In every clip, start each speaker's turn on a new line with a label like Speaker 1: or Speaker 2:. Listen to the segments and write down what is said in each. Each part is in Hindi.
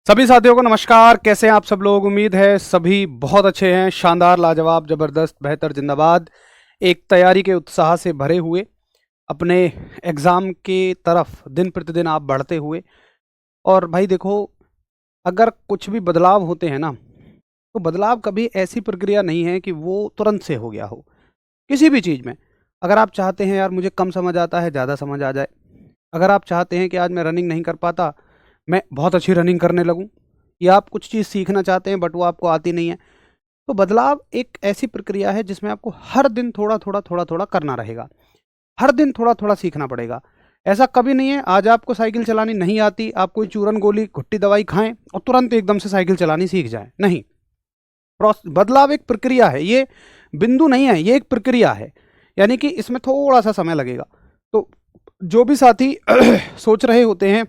Speaker 1: सभी साथियों को नमस्कार। कैसे हैं आप सब लोग? उम्मीद है सभी बहुत अच्छे हैं। शानदार, लाजवाब, जबरदस्त, बेहतर, जिंदाबाद। एक तैयारी के उत्साह से भरे हुए अपने एग्ज़ाम की तरफ दिन प्रतिदिन आप बढ़ते हुए। और भाई देखो, अगर कुछ भी बदलाव होते हैं ना, तो बदलाव कभी ऐसी प्रक्रिया नहीं है कि वो तुरंत से हो गया हो। किसी भी चीज़ में अगर आप चाहते हैं यार मुझे कम समझ आता है, ज़्यादा समझ आ जाए। अगर आप चाहते हैं कि आज मैं रनिंग नहीं कर पाता, मैं बहुत अच्छी रनिंग करने लगूं, या आप कुछ चीज़ सीखना चाहते हैं बट वो आपको आती नहीं है, तो बदलाव एक ऐसी प्रक्रिया है जिसमें आपको हर दिन थोड़ा थोड़ा थोड़ा थोड़ा करना रहेगा। हर दिन थोड़ा थोड़ा सीखना पड़ेगा। ऐसा कभी नहीं है आज आपको साइकिल चलानी नहीं आती, आप कोई चूरन गोली घुट्टी दवाई खाएं और तुरंत एकदम से साइकिल चलानी सीख जाएं। नहीं, बदलाव एक प्रक्रिया है, ये बिंदु नहीं है, ये एक प्रक्रिया है। यानी कि इसमें थोड़ा सा समय लगेगा। तो जो भी साथी सोच रहे होते हैं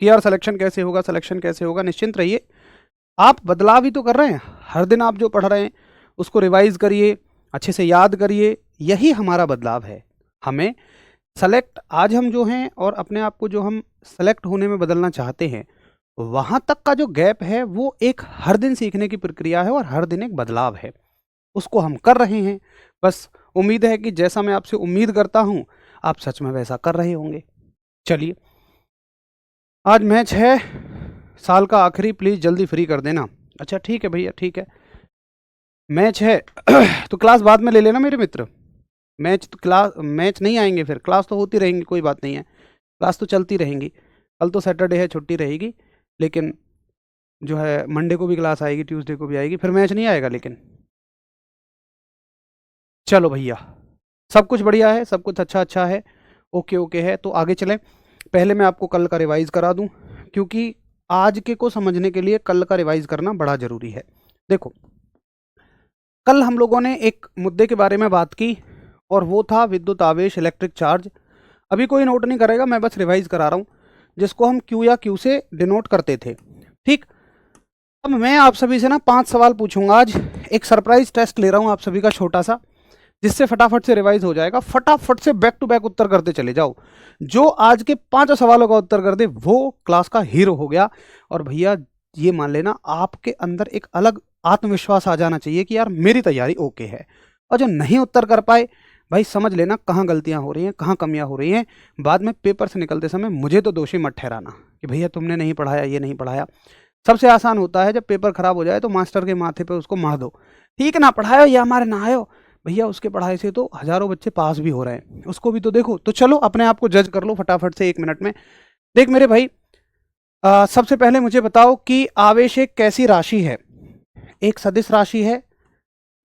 Speaker 1: कि यार सिलेक्शन कैसे होगा, सिलेक्शन कैसे होगा, निश्चिंत रहिए, आप बदलाव ही तो कर रहे हैं। हर दिन आप जो पढ़ रहे हैं उसको रिवाइज करिए, अच्छे से याद करिए, यही हमारा बदलाव है। हमें सेलेक्ट, आज हम जो हैं और अपने आप को जो हम सेलेक्ट होने में बदलना चाहते हैं, वहाँ तक का जो गैप है वो एक हर दिन सीखने की प्रक्रिया है और हर दिन एक बदलाव है। उसको हम कर रहे हैं। बस उम्मीद है कि जैसा मैं आपसे उम्मीद करता हूँ, आप सच में वैसा कर रहे होंगे। चलिए, आज मैच है, साल का आखिरी, प्लीज़ जल्दी फ्री कर देना। अच्छा ठीक है भैया, ठीक है, मैच है तो क्लास बाद में ले लेना मेरे मित्र। मैच तो क्लास, मैच नहीं आएंगे फिर, क्लास तो होती रहेंगी, कोई बात नहीं है, क्लास तो चलती रहेंगी। कल तो सैटरडे है, छुट्टी रहेगी, लेकिन जो है मंडे को भी क्लास आएगी, ट्यूसडे को भी आएगी, फिर मैच नहीं आएगा। लेकिन चलो भैया, सब कुछ बढ़िया है, सब कुछ अच्छा अच्छा है, ओके ओके है। तो आगे चलें। पहले मैं आपको कल का रिवाइज करा दूं, क्योंकि आज के को समझने के लिए कल का रिवाइज करना बड़ा ज़रूरी है। देखो, कल हम लोगों ने एक मुद्दे के बारे में बात की और वो था विद्युत आवेश, इलेक्ट्रिक चार्ज। अभी कोई नोट नहीं करेगा, मैं बस रिवाइज करा रहा हूँ, जिसको हम क्यू या क्यू से डिनोट करते थे। ठीक, अब मैं आप सभी से ना 5 सवाल पूछूंगा आज। एक सरप्राइज टेस्ट ले रहा हूँ आप सभी का, छोटा सा, जिससे फटाफट से रिवाइज हो जाएगा। फटाफट से बैक टू बैक उत्तर करते चले जाओ। जो आज के 5 सवालों का उत्तर कर दे वो क्लास का हीरो हो गया। और भैया ये मान लेना, आपके अंदर एक अलग आत्मविश्वास आ जाना चाहिए कि यार मेरी तैयारी ओके है। और जो नहीं उत्तर कर पाए, भाई समझ लेना कहाँ गलतियां हो रही हैं, कहाँ कमियां हो रही हैं। बाद में पेपर से निकलते समय मुझे तो दोषी मत ठहराना कि भैया तुमने नहीं पढ़ाया, ये नहीं पढ़ाया। सबसे आसान होता है जब पेपर खराब हो जाए तो मास्टर के माथे पे उसको मार दो, ठीक है ना, पढ़ायो या हमारे ना आयो। भैया उसके पढ़ाई से तो हजारों बच्चे पास भी हो रहे हैं, उसको भी तो देखो। तो चलो अपने आप को जज कर लो फटाफट से 1 मिनट में। देख मेरे भाई, सबसे पहले मुझे बताओ कि आवेश एक कैसी राशि है? एक सदिश राशि है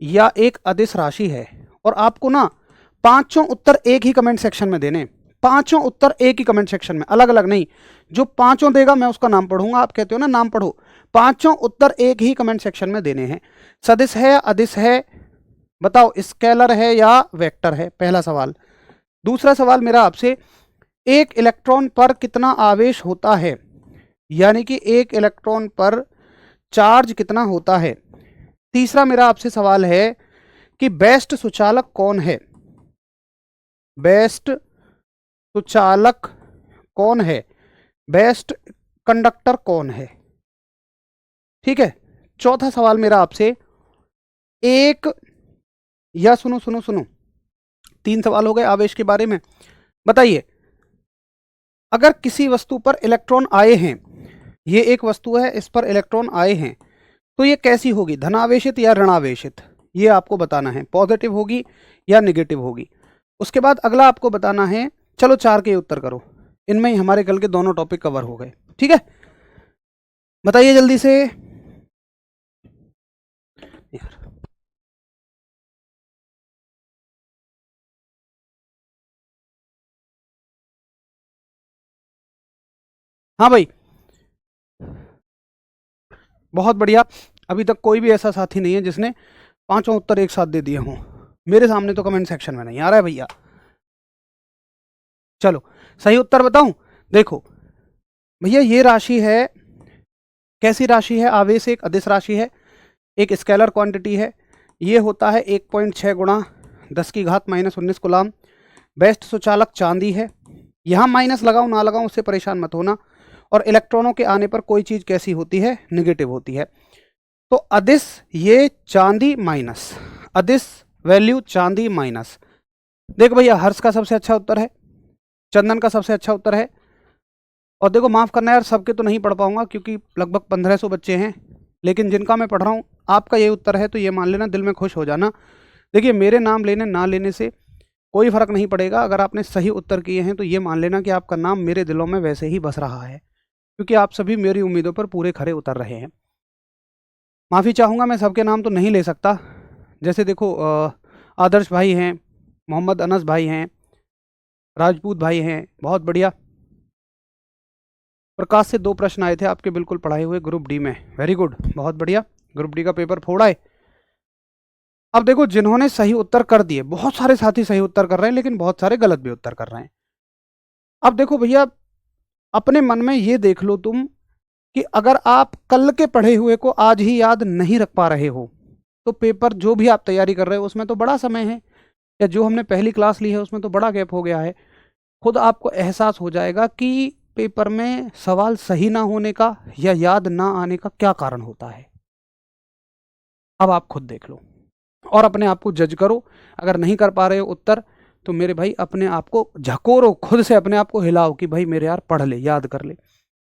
Speaker 1: या एक अदिश राशि है? और आपको ना पांचों उत्तर एक ही कमेंट सेक्शन में देने। पांचों उत्तर एक ही कमेंट सेक्शन में, अलग अलग नहीं। जो पांचों देगा मैं उसका नाम पढ़ूंगा, आप कहते हो ना नाम पढ़ो, पांचों उत्तर एक ही कमेंट सेक्शन में देने हैं। सदिश है, अदिश है, बताओ, स्केलर है या वेक्टर है? पहला सवाल। दूसरा सवाल मेरा आपसे, एक इलेक्ट्रॉन पर कितना आवेश होता है? यानी कि एक इलेक्ट्रॉन पर चार्ज कितना होता है? तीसरा मेरा आपसे सवाल है कि बेस्ट सुचालक कौन है? बेस्ट सुचालक कौन है? बेस्ट कंडक्टर कौन है? ठीक है। चौथा सवाल मेरा आपसे, एक, या सुनो सुनो सुनो, 3 सवाल हो गए आवेश के बारे में। बताइए, अगर किसी वस्तु पर इलेक्ट्रॉन आए हैं, ये एक वस्तु है, इस पर इलेक्ट्रॉन आए हैं, तो ये कैसी होगी, धनावेशित या ऋणावेशित? ये आपको बताना है, पॉजिटिव होगी या निगेटिव होगी। उसके बाद अगला आपको बताना है, चलो 4 के उत्तर करो, इनमें ही हमारे कल के दोनों टॉपिक कवर हो गए। ठीक है, बताइए जल्दी से यार। हाँ भाई, बहुत बढ़िया। अभी तक कोई भी ऐसा साथी नहीं है जिसने पांचों उत्तर एक साथ दे दिए हों। मेरे सामने तो कमेंट सेक्शन में नहीं आ रहा है भैया। चलो सही उत्तर बताऊं, देखो भैया, ये राशि है, कैसी राशि है? आवेश एक अदिश राशि है, एक स्केलर क्वांटिटी है। ये होता है 1.6 गुणा 10⁻⁻19 गुलाम। बेस्ट सुचालक चांदी है। यहाँ माइनस लगाऊं ना लगाऊं उससे परेशान मत होना, और इलेक्ट्रॉनों के आने पर कोई चीज कैसी होती है, नेगेटिव होती है। तो अदिश ये चांदी माइनस, अदिश वैल्यू चांदी माइनस। देख भैया, हर्ष का सबसे अच्छा उत्तर है, चंदन का सबसे अच्छा उत्तर है। और देखो माफ करना यार, सबके तो नहीं पढ़ पाऊंगा क्योंकि लगभग 1500 बच्चे हैं, लेकिन जिनका मैं पढ़ रहा हूँ आपका ये उत्तर है तो ये मान लेना, दिल में खुश हो जाना। देखिए मेरे नाम लेने ना लेने से कोई फर्क नहीं पड़ेगा। अगर आपने सही उत्तर किए हैं तो ये मान लेना कि आपका नाम मेरे दिलों में वैसे ही बस रहा है, क्योंकि आप सभी मेरी उम्मीदों पर पूरे खरे उतर रहे हैं। माफ़ी चाहूँगा, मैं सबके नाम तो नहीं ले सकता। जैसे देखो आदर्श भाई हैं, मोहम्मद अनस भाई हैं, राजपूत भाई हैं, बहुत बढ़िया। प्रकाश से 2 प्रश्न आए थे आपके बिल्कुल पढ़ाए हुए ग्रुप डी में, वेरी गुड, बहुत बढ़िया। ग्रुप डी का पेपर फोड़ा है। अब देखो जिन्होंने सही उत्तर कर दिए, बहुत सारे साथी सही उत्तर कर रहे हैं लेकिन बहुत सारे गलत भी उत्तर कर रहे हैं। अब देखो भैया, अपने मन में ये देख लो तुम कि अगर आप कल के पढ़े हुए को आज ही याद नहीं रख पा रहे हो तो पेपर जो भी आप तैयारी कर रहे हो उसमें तो बड़ा समय है, या जो हमने पहली क्लास ली है उसमें तो बड़ा गैप हो गया है। खुद आपको एहसास हो जाएगा कि पेपर में सवाल सही ना होने का या याद ना आने का क्या कारण होता है। अब आप खुद देख लो और अपने आप को जज करो। अगर नहीं कर पा रहे हो उत्तर तो मेरे भाई अपने आप को झकोरो, खुद से अपने आप को हिलाओ कि भाई मेरे यार पढ़ ले, याद कर ले।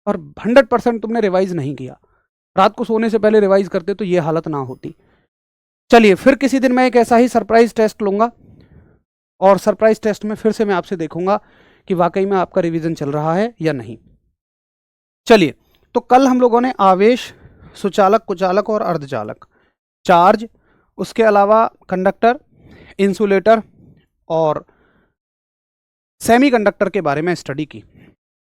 Speaker 1: और 100% तुमने रिवाइज नहीं किया, रात को सोने से पहले रिवाइज करते तो ये हालत ना होती। चलिए फिर किसी दिन मैं एक ऐसा ही सरप्राइज टेस्ट लूंगा और सरप्राइज टेस्ट में फिर से मैं आपसे देखूंगा कि वाकई में आपका रिवीजन चल रहा है या नहीं। चलिए, तो कल हम लोगों ने आवेश, सुचालक, कुचालक और अर्धचालक, चार्ज, उसके अलावा कंडक्टर, इंसुलेटर और सेमीकंडक्टर के बारे में स्टडी की।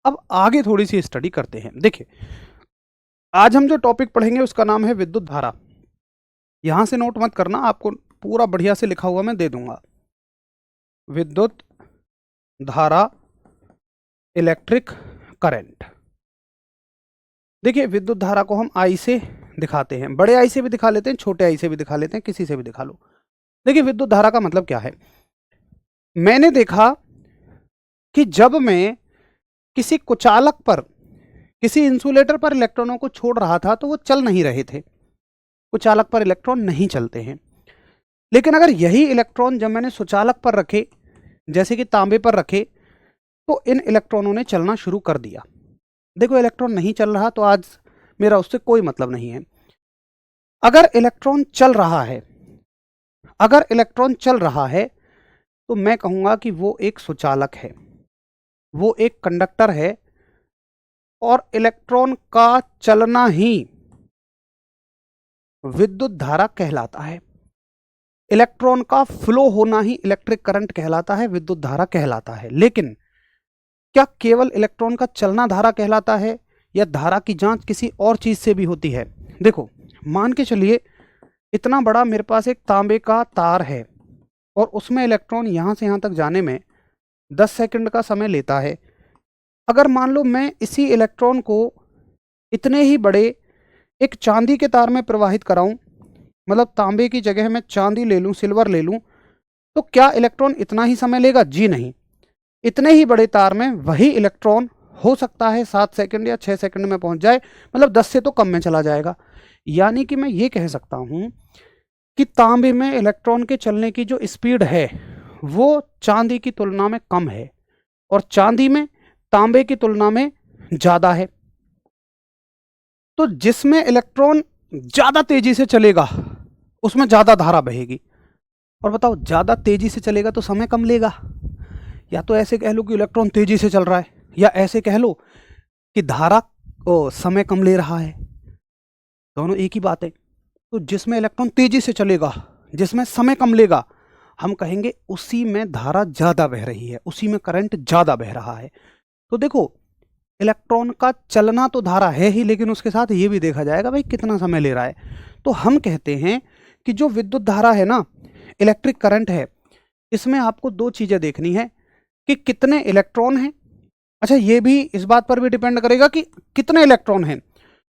Speaker 1: अब आगे थोड़ी सी स्टडी करते हैं। देखिए आज हम जो टॉपिक पढ़ेंगे उसका नाम है विद्युत धारा। यहां से नोट मत करना, आपको पूरा बढ़िया से लिखा हुआ मैं दे दूंगा। विद्युत धारा, इलेक्ट्रिक करंट। देखिए विद्युत धारा को हम आई से दिखाते हैं, बड़े आई से भी दिखा लेते हैं, छोटे आई से भी दिखा लेते हैं, किसी से भी दिखा लो। देखिए विद्युत धारा का मतलब क्या है। मैंने देखा कि जब मैं किसी कुचालक पर, किसी इंसुलेटर पर इलेक्ट्रॉनों को छोड़ रहा था तो वो चल नहीं रहे थे। कुचालक पर इलेक्ट्रॉन नहीं चलते हैं, लेकिन अगर यही इलेक्ट्रॉन जब मैंने सुचालक पर रखे, जैसे कि तांबे पर रखे, तो इन इलेक्ट्रॉनों ने चलना शुरू कर दिया। देखो इलेक्ट्रॉन नहीं चल रहा तो आज मेरा उससे कोई मतलब नहीं है। अगर इलेक्ट्रॉन चल रहा है, अगर इलेक्ट्रॉन चल रहा है तो मैं कहूंगा कि वो एक सुचालक है, वो एक कंडक्टर है, और इलेक्ट्रॉन का चलना ही विद्युत धारा कहलाता है। इलेक्ट्रॉन का फ्लो होना ही इलेक्ट्रिक करंट कहलाता है, विद्युत धारा कहलाता है। लेकिन क्या केवल इलेक्ट्रॉन का चलना धारा कहलाता है, या धारा की जांच किसी और चीज से भी होती है? देखो मान के चलिए इतना बड़ा मेरे पास एक तांबे का तार है और उसमें इलेक्ट्रॉन यहां से यहां तक जाने में 10 सेकंड का समय लेता है। अगर मान लो मैं इसी इलेक्ट्रॉन को इतने ही बड़े एक चांदी के तार में प्रवाहित कराऊं, मतलब तांबे की जगह मैं चांदी ले लूं, सिल्वर ले लूं, तो क्या इलेक्ट्रॉन इतना ही समय लेगा? जी नहीं। इतने ही बड़े तार में वही इलेक्ट्रॉन हो सकता है 7 सेकंड या 6 सेकंड में पहुंच जाए, मतलब 10 से तो कम में चला जाएगा। यानी कि मैं ये कह सकता हूं कि तांबे में इलेक्ट्रॉन के चलने की जो स्पीड है वो चांदी की तुलना में कम है, और चांदी में तांबे की तुलना में ज्यादा है। तो जिसमें इलेक्ट्रॉन ज्यादा तेजी से चलेगा उसमें ज्यादा धारा बहेगी। और बताओ ज्यादा तेजी से चलेगा तो समय कम लेगा, या तो ऐसे कह लो कि इलेक्ट्रॉन तेजी से चल रहा है, या ऐसे कह लो कि धारा समय कम ले रहा है। दोनों एक ही बात है। तो जिसमें इलेक्ट्रॉन तेजी से चलेगा, जिसमें समय कम लेगा, हम कहेंगे उसी में धारा ज्यादा बह रही है, उसी में करंट ज्यादा बह रहा है। तो देखो इलेक्ट्रॉन का चलना तो धारा है ही, लेकिन उसके साथ ये भी देखा जाएगा भाई कितना समय ले रहा है। तो हम कहते हैं कि जो विद्युत धारा है ना, इलेक्ट्रिक करंट है, इसमें आपको 2 चीजें देखनी है कि कितने इलेक्ट्रॉन हैं। अच्छा ये भी इस बात पर भी डिपेंड करेगा कि कितने इलेक्ट्रॉन हैं।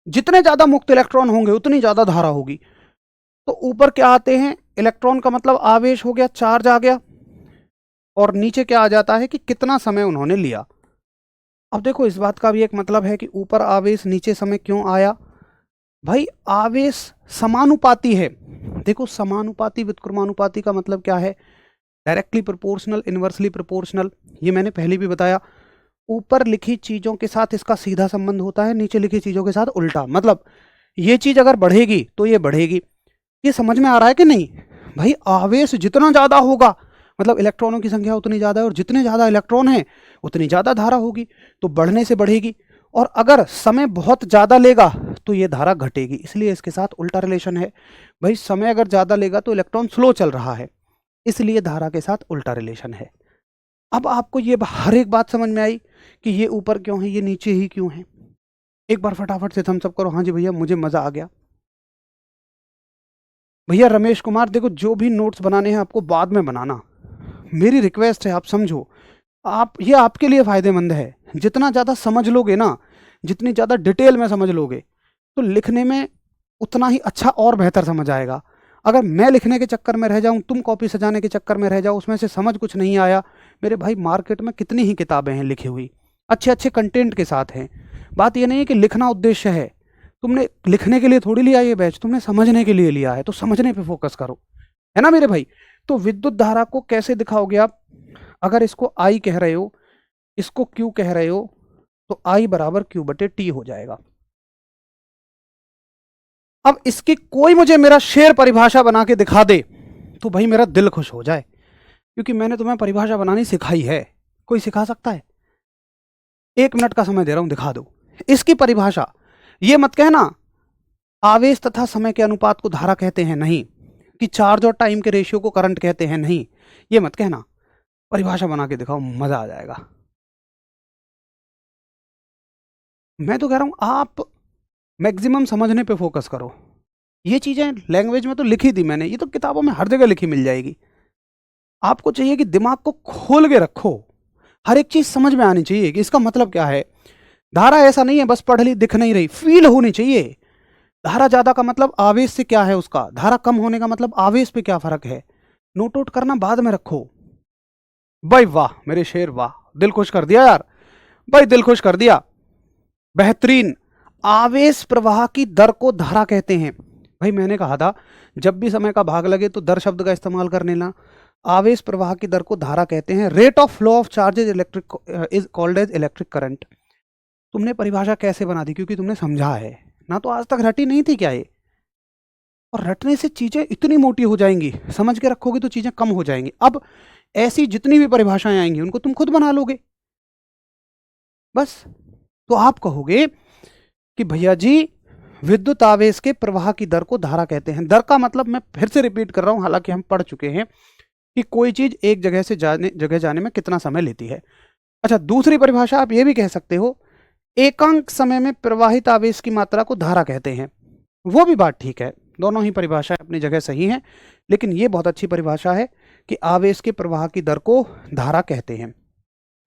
Speaker 1: जितने ज्यादा मुक्त इलेक्ट्रॉन होंगे उतनी ज्यादा धारा होगी। तो ऊपर क्या आते हैं, इलेक्ट्रॉन का मतलब आवेश हो गया, चार्ज आ गया, और नीचे क्या आ जाता है कि कितना समय उन्होंने लिया। अब देखो इस बात का भी एक मतलब है कि ऊपर आवेश नीचे समय क्यों आया। भाई आवेश समानुपाती है। देखो समानुपाती व्युत्क्रमानुपाती का मतलब क्या है, डायरेक्टली प्रोपोर्शनल, इनवर्सली प्रोपोर्शनल, ये मैंने पहले भी बताया। ऊपर लिखी चीजों के साथ इसका सीधा संबंध होता है, नीचे लिखी चीजों के साथ उल्टा। मतलब ये चीज अगर बढ़ेगी तो ये बढ़ेगी। ये समझ में आ रहा है कि नहीं। भाई आवेश जितना ज्यादा होगा मतलब इलेक्ट्रॉनों की संख्या उतनी ज्यादा है, और जितने ज्यादा इलेक्ट्रॉन हैं उतनी ज्यादा धारा होगी, तो बढ़ने से बढ़ेगी। और अगर समय बहुत ज्यादा लेगा तो ये धारा घटेगी, इसलिए इसके साथ उल्टा रिलेशन है। भाई समय अगर ज्यादा लेगा तो इलेक्ट्रॉन स्लो चल रहा है, इसलिए धारा के साथ उल्टा रिलेशन है। अब आपको ये हर एक बात समझ में आई कि ये ऊपर क्यों है, ये नीचे ही क्यों है। एक बार फटाफट से थम्स अप करो। हाँ जी भैया, मुझे मजा आ गया। भैया रमेश कुमार, देखो जो भी नोट्स बनाने हैं आपको बाद में बनाना, मेरी रिक्वेस्ट है, आप समझो। आप ये आपके लिए फायदेमंद है। जितना ज़्यादा समझ लोगे ना, जितनी ज़्यादा डिटेल में समझ लोगे, तो लिखने में उतना ही अच्छा और बेहतर समझ आएगा। अगर मैं लिखने के चक्कर में रह जाऊं, तुम कॉपी सजाने के चक्कर में रह जाओ, उसमें से समझ कुछ नहीं आया, मेरे भाई मार्केट में कितनी ही किताबें हैं लिखी हुई, अच्छे अच्छे कंटेंट के साथ हैं। बात ये नहीं है कि लिखना उद्देश्य है। तुमने लिखने के लिए थोड़ी लिया ये बैच, तुमने समझने के लिए लिया है, तो समझने पे फोकस करो, है ना मेरे भाई। तो विद्युत धारा को कैसे दिखाओगे आप। अगर इसको आई कह रहे हो, इसको क्यू कह रहे हो, तो आई बराबर क्यू बटे टी हो जाएगा। अब इसकी कोई मुझे मेरा शेर परिभाषा बना के दिखा दे तो भाई मेरा दिल खुश हो जाए, क्योंकि मैंने तुम्हें परिभाषा बनानी सिखाई है। कोई सिखा सकता है? 1 मिनट का समय दे रहा हूं, दिखा दो इसकी परिभाषा। ये मत कहना आवेश तथा समय के अनुपात को धारा कहते हैं, नहीं। कि चार्ज और टाइम के रेशियो को करंट कहते हैं, नहीं। ये मत कहना। परिभाषा बना के दिखाओ, मजा आ जाएगा। मैं तो कह रहा हूं आप मैक्सिमम समझने पे फोकस करो। ये चीजें लैंग्वेज में तो लिखी थी मैंने, ये तो किताबों में हर जगह लिखी मिल जाएगी। आपको चाहिए कि दिमाग को खोल के रखो, हर एक चीज समझ में आनी चाहिए कि इसका मतलब क्या है। धारा ऐसा नहीं है बस पढ़ ली दिख नहीं रही, फील होनी चाहिए। धारा ज्यादा का मतलब आवेश से क्या है उसका, धारा कम होने का मतलब आवेश पे क्या फर्क है। नोट आउट करना बाद में रखो। भाई वाह मेरे शेर, वाह, दिल खुश कर दिया यार, भाई दिल खुश कर दिया, बेहतरीन। आवेश प्रवाह की दर को धारा कहते हैं। भाई मैंने कहा था जब भी समय का भाग लगे तो दर शब्द का इस्तेमाल कर लेना। आवेश प्रवाह की दर को धारा कहते हैं। Rate of flow of charges electric is called as electric current. तुमने परिभाषा कैसे बना दी, क्योंकि तुमने समझा है ना, तो आज तक रटी नहीं थी क्या ये। और रटने से चीजें इतनी मोटी हो जाएंगी, समझ के रखोगे तो चीजें कम हो जाएंगी। अब ऐसी जितनी भी परिभाषाएं आएंगी उनको तुम खुद बना लोगे बस। तो आप कहोगे कि भैया जी विद्युत आवेश के प्रवाह की दर को धारा कहते हैं। दर का मतलब मैं फिर से रिपीट कर रहा हूं, हालांकि हम पढ़ चुके हैं कि कोई चीज एक जगह से जगह जाने में कितना समय लेती है। अच्छा, दूसरी परिभाषा आप ये भी कह सकते हो, एकांक समय में प्रवाहित आवेश की मात्रा को धारा कहते हैं। वो भी बात ठीक है, दोनों ही परिभाषाएं अपनी जगह सही हैं, लेकिन ये बहुत अच्छी परिभाषा है कि आवेश के प्रवाह की दर को धारा कहते हैं।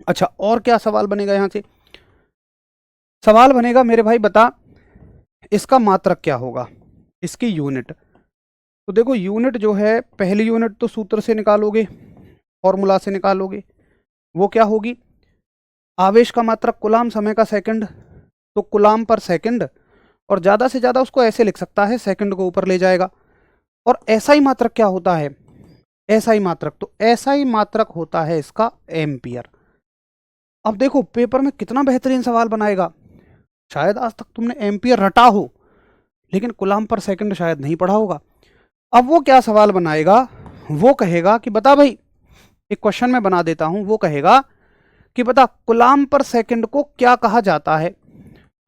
Speaker 1: अच्छा, और क्या सवाल बनेगा यहां से। सवाल बनेगा मेरे भाई बता इसका मात्रक क्या होगा, इसकी यूनिट। तो देखो यूनिट जो है, पहली यूनिट तो सूत्र से निकालोगे, फॉर्मूला से निकालोगे। वो क्या होगी, आवेश का मात्रक कुलाम, समय का सेकंड, तो कुलाम पर सेकंड। और ज़्यादा से ज़्यादा उसको ऐसे लिख सकता है, सेकंड को ऊपर ले जाएगा। और ऐसा ही मात्रक क्या होता है, ऐसा ही मात्रक, तो ऐसा ही मात्रक होता है इसका एम्पियर। अब देखो पेपर में कितना बेहतरीन सवाल बनाएगा। शायद आज तक तुमने एम्पियर रटा हो, लेकिन कुलाम पर सेकंड शायद नहीं पढ़ा होगा। अब वो क्या सवाल बनाएगा, वो कहेगा कि बता भाई, एक क्वेश्चन में बना देता हूं, वो कहेगा कि बता कुलाम पर सेकंड को क्या कहा जाता है।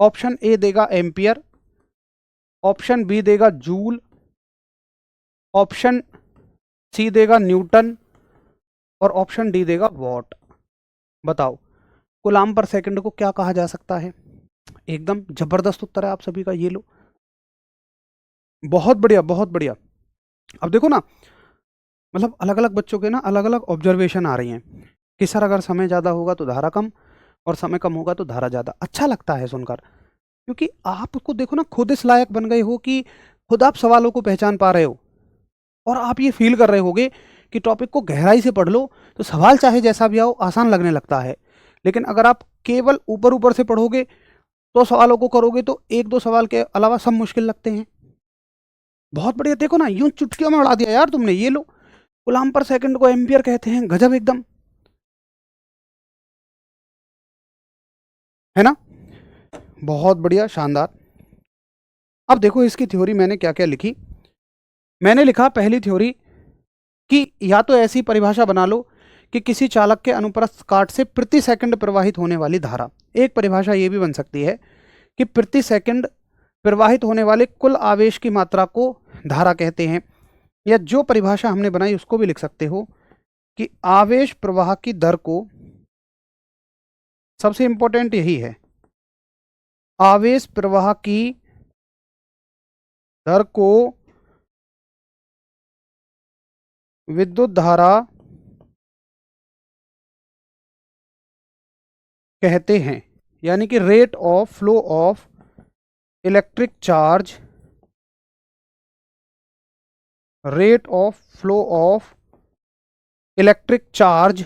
Speaker 1: ऑप्शन ए देगा एम्पियर, ऑप्शन बी देगा जूल, ऑप्शन सी देगा न्यूटन, और ऑप्शन डी देगा वॉट। बताओ कुलाम पर सेकंड को क्या कहा जा सकता है। एकदम जबरदस्त उत्तर है आप सभी का, ये लो, बहुत बढ़िया बहुत बढ़िया। अब देखो ना, मतलब अलग अलग बच्चों के ना अलग अलग ऑब्जर्वेशन आ रही हैं कि सर अगर समय ज़्यादा होगा तो धारा कम, और समय कम होगा तो धारा ज़्यादा। अच्छा लगता है सुनकर, क्योंकि आपको देखो ना खुद इस लायक बन गए हो कि खुद आप सवालों को पहचान पा रहे हो, और आप ये फील कर रहे होगे कि टॉपिक को गहराई से पढ़ लो तो सवाल चाहे जैसा भी आओ आसान लगने लगता है। लेकिन अगर आप केवल ऊपर ऊपर से पढ़ोगे तो सवालों को करोगे तो एक दो सवाल के अलावा सब मुश्किल लगते हैं। बहुत बढ़िया, देखो ना यूं चुटकियों में उड़ा दिया यार तुमने। ये लो, कूलाम पर सेकंड को एम्पियर कहते हैं, गजब एकदम, है ना। बहुत बढ़िया, शानदार। अब देखो इसकी थ्योरी मैंने क्या क्या लिखी। मैंने लिखा पहली थ्योरी कि या तो ऐसी परिभाषा बना लो कि किसी चालक के अनुप्रस्थ काट से प्रति सेकंड प्रवाहित होने वाली धारा। एक परिभाषा ये भी बन सकती है कि प्रति सेकंड प्रवाहित होने वाले कुल आवेश की मात्रा को धारा कहते हैं। या जो परिभाषा हमने बनाई उसको भी लिख सकते हो कि आवेश प्रवाह की दर को, सबसे इंपॉर्टेंट यही है, आवेश प्रवाह की दर को विद्युत धारा कहते हैं। यानी कि rate of flow of electric charge, rate of flow of electric charge